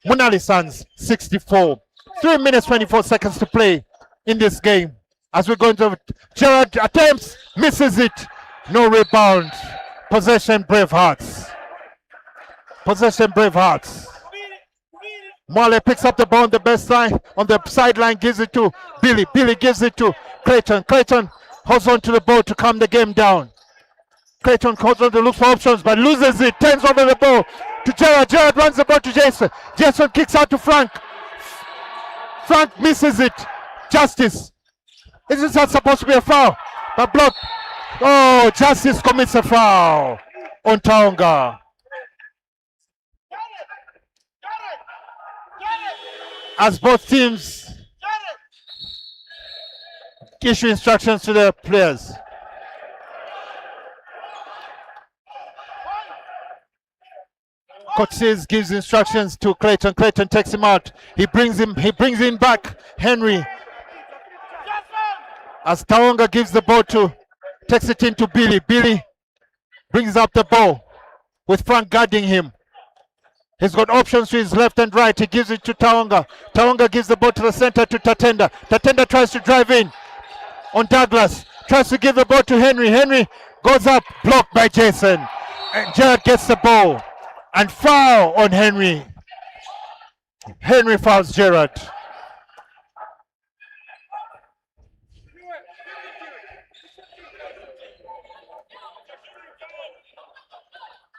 Speaker 1: MUNALI SUNS 64. 3 minutes 24 seconds to play in this game. As we go into Gerard attempts, misses it. No rebound. Possession BRAVEHEARTS. Possession BRAVEHEARTS. Marley picks up the ball on the best line, on the sideline, gives it to Billy. Billy gives it to Clayton. Clayton holds on to the ball to calm the game down. Clayton holds on to look for options, but loses it. Turns over the ball to Gerard. Gerard runs the ball to Jason. Jason kicks out to Frank. Frank misses it. Justice. This is not supposed to be a foul, but block. Oh, Justice commits a foul on Taonga. As both teams issue instructions to their players. Coach says gives instructions to Clayton. Clayton takes him out. He brings in back Henry. As Taonga gives the ball takes it into Billy. Billy brings up the ball with Frank guarding him. He's got options to his left and right. He gives it to Taonga. Taonga gives the ball to the center to Tatenda. Tatenda tries to drive in on Douglas. Tries to give the ball to Henry. Henry goes up, blocked by Jason. And Jared gets the ball. And foul on Henry. Henry fouls Gerard.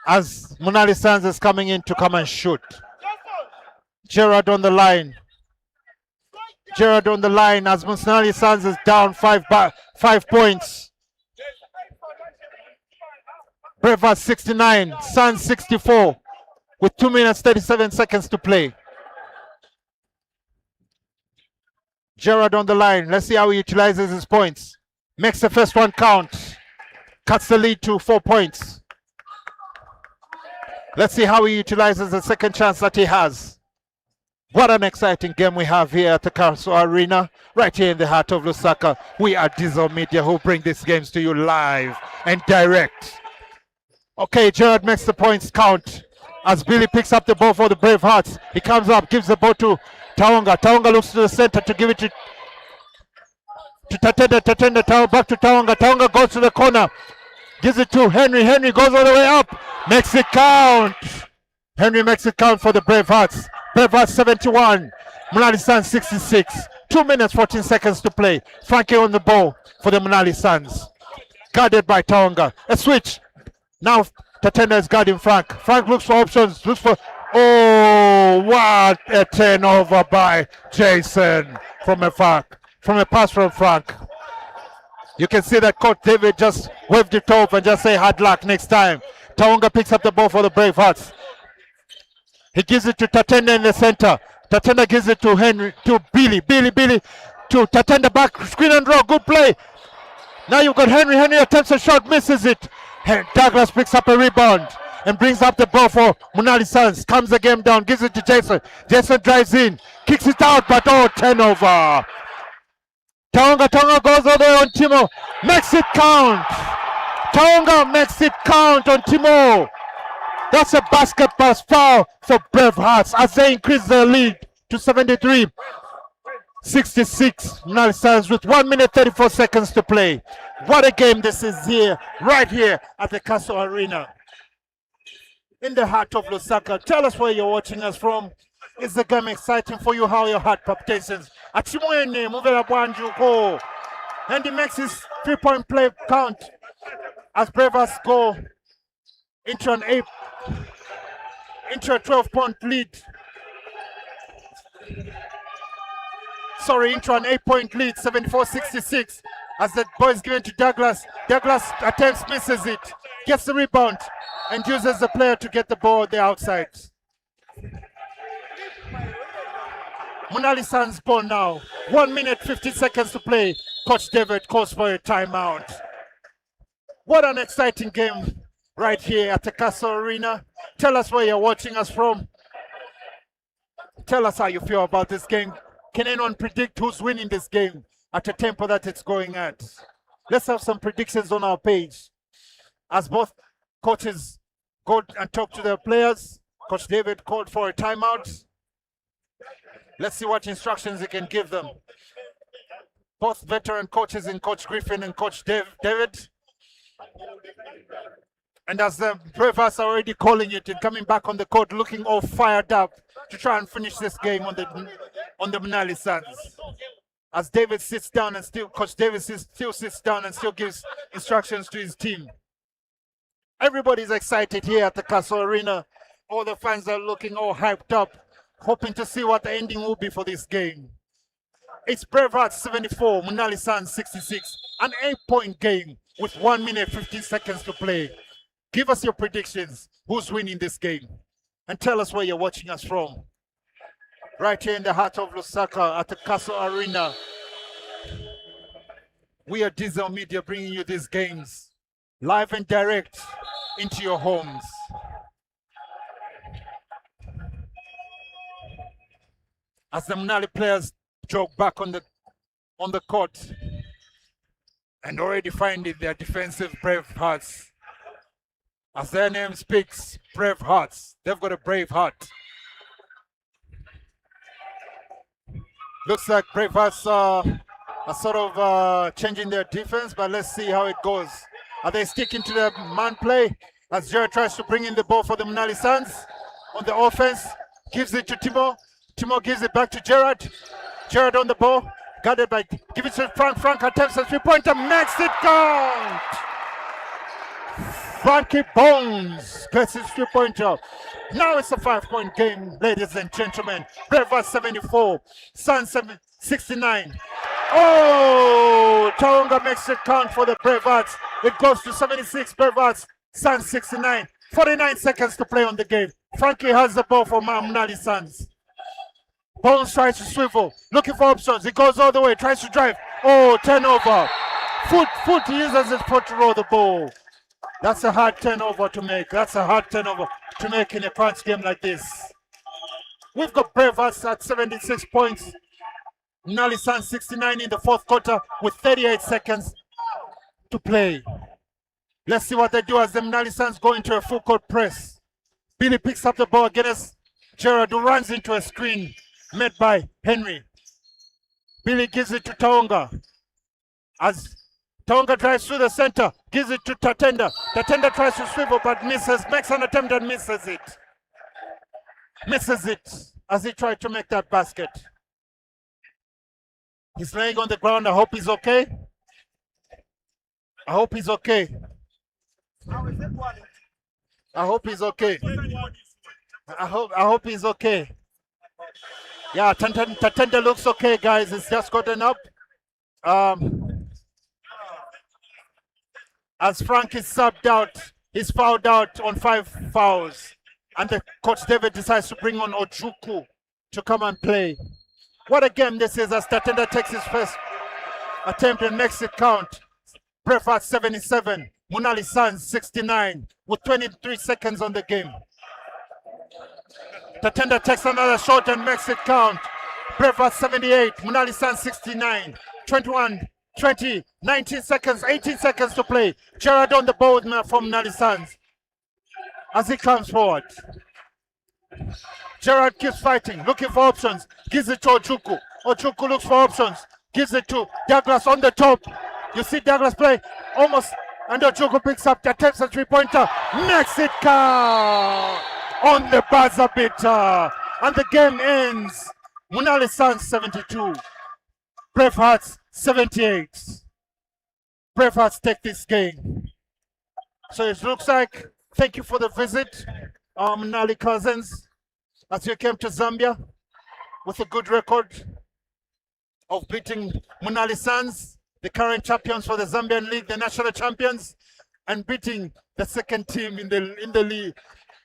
Speaker 1: As MUNALI SUNS is coming in to come and shoot. Gerard on the line. Gerard on the line as MUNALI SUNS is down 5 points. BRAVEHEARTS 69, SUNS 64 with 2 minutes 37 seconds to play. Gerard on the line. Let's see how he utilizes his points. Makes the first one count. Cuts the lead to 4 points. Let's see how he utilizes the second chance that he has. What an exciting game we have here at the Castle Arena, right here in the heart of Lusaka. We are Diesel Media who bring these games to you live and direct. Okay, Gerard makes the points count as Billy picks up the ball for the BRAVEHEARTS. He comes up, gives the ball to Taonga. Taonga looks to the center to give it to Tatenda. Tatenda back to Taonga. Taonga goes to the corner. Gives it to Henry. Henry goes all the way up. Makes it count. Henry makes it count for the BRAVEHEARTS. BRAVEHEARTS 71. MUNALI SUNS 66. 2 minutes 14 seconds to play. Frankie on the ball for the MUNALI SUNS. Guarded by Taonga. A switch. Now Tatenda is guarding Frank. Frank looks for options. Looks for. Oh, what a turnover by Jason from a pass from Frank. You can see that Coach David just waved it off and just say hard luck next time. Taonga picks up the ball for the BRAVEHEARTS. He gives it to Tatenda in the center. Tatenda gives it to Billy. Billy to Tatenda back. Screen and draw. Good play. Now you've got Henry. Henry attempts a shot, misses it. Douglas picks up a rebound and brings up the ball for MUNALI SUNS. Comes the game down, gives it to Jason. Jason drives in, kicks it out, but turnover. Taonga goes all the way on Timo, makes it count. Taonga makes it count on Timo. That's a basketball foul for BRAVEHEARTS as they increase their lead to 73-66. MUNALI SUNS with 1 minute 34 seconds to play. What a game this is here, right here at the Castle Arena. In the heart of Lusaka. Tell us where you're watching us from. Is the game exciting for you? How are your heart palpitations? Achimwene, Muvela Bwanjuko. And he makes his 3-point play count as BRAVEHEARTS go into a 12-point lead. Into an 8-point lead, 74-66. As the ball is given to Douglas. Douglas attempts, misses it, gets the rebound, and uses the player to get the ball on the outside. MUNALI SUNS ball now. 1 minute 50 seconds to play. Coach David calls for a timeout. What an exciting game right here at the Castle Arena. Tell us where you're watching us from. Tell us how you feel about this game. Can anyone predict who's winning this game at the tempo that it's going at? Let's have some predictions on our page. As both coaches go and talk to their players, Coach David called for a timeout. Let's see what instructions he can give them. Both veteran coaches in Coach Griffin and Coach David. And as the Bravehearts are already calling it and coming back on the court, looking all fired up to try and finish this game on the MUNALI SUNS. As David sits down and still, Coach David still sits down and still gives instructions to his team. Everybody's excited here at the Castle Arena. All the fans are looking all hyped up, hoping to see what the ending will be for this game. It's Bravehearts 74, MUNALI SUNS 66, an 8-point game with 1 minute 15 seconds to play. Give us your predictions. Who's winning this game? And tell us where you're watching us from. Right here in the heart of Lusaka at the Castle Arena. We are Diesel Media bringing you these games live and direct into your homes. As the MUNALI players jog back on the court and already finding their defensive Bravehearts. As their name speaks, Bravehearts. They've got a brave heart. Looks like Bravehearts are sort of changing their defense, but let's see how it goes. Are they sticking to the man play? As Jared tries to bring in the ball for the MUNALI SUNS on the offense, gives it to Timo. Timo gives it back to Jared. Jared on the ball, guarded by, give it to Frank. Frank attempts a three-pointer, makes it count! Frankie Bones gets his three-pointer. Now it's a 5-point game, ladies and gentlemen. Bravehearts 74, Suns 69. Oh, Taonga makes it count for the Bravehearts. It goes to 76, Bravehearts, Suns 69. 49 seconds to play on the game. Frankie has the ball for MUNALI SUNS. Bones tries to swivel, looking for options. He goes all the way, tries to drive. Oh, turnover. Foot, he uses his foot to roll the ball. That's a hard turnover to make. That's a hard turnover to make in a crunch game like this. We've got Bravehearts at 76 points. MUNALI SUNS 69 in the fourth quarter with 38 seconds to play. Let's see what they do as the MUNALI SUNS go into a full court press. Billy picks up the ball against Gerard, who runs into a screen made by Henry. Billy gives it to Taonga. As Taonga drives through the center, gives it to Tatenda. Tatenda tries to swivel but misses, makes an attempt and misses it. Misses it as he tried to make that basket. He's laying on the ground. I hope he's okay. I hope he's okay. I hope he's okay. I hope he's okay. Yeah, Tatenda looks okay, guys. It's just gotten up. As Frank is subbed out, he's fouled out on 5 fouls. And the coach David decides to bring on Ojuku to come and play. What a game this is as Tatenda takes his first attempt and makes it count. Bravehearts 77, MUNALI SUNS 69 with 23 seconds on the game. Tatenda takes another shot and makes it count. Bravehearts 78, MUNALI SUNS 69, 21, 20, 19 seconds, 18 seconds to play. Gerard on the ball from MUNALI SUNS as he comes forward. Gerard keeps fighting, looking for options, gives it to Ojuku. Ojuku looks for options, gives it to Douglas on the top. You see Douglas play almost, and Ojuku picks up, attempts a three-pointer, makes it count on the buzzer beater. And the game ends. MUNALI SUNS 72, Bravehearts 78. Bravehearts take this game. So it looks like, thank you for the visit, MUNALI cousins, as you came to Zambia with a good record of beating MUNALI SUNS, the current champions for the Zambian League, the national champions, and beating the second team in the league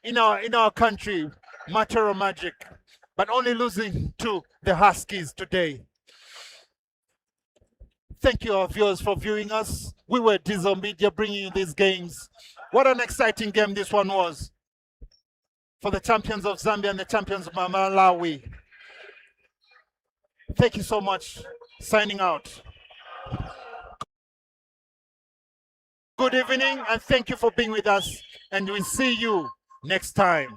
Speaker 1: in our country, Matero Magic. but only losing to the Huskies today. Thank you, our viewers, for viewing us. We were Diesel Media bringing you these games. What an exciting game this one was for the champions of Zambia and the champions of Malawi. Thank you so much. Signing out. Good evening, and thank you for being with us. And we'll see you next time.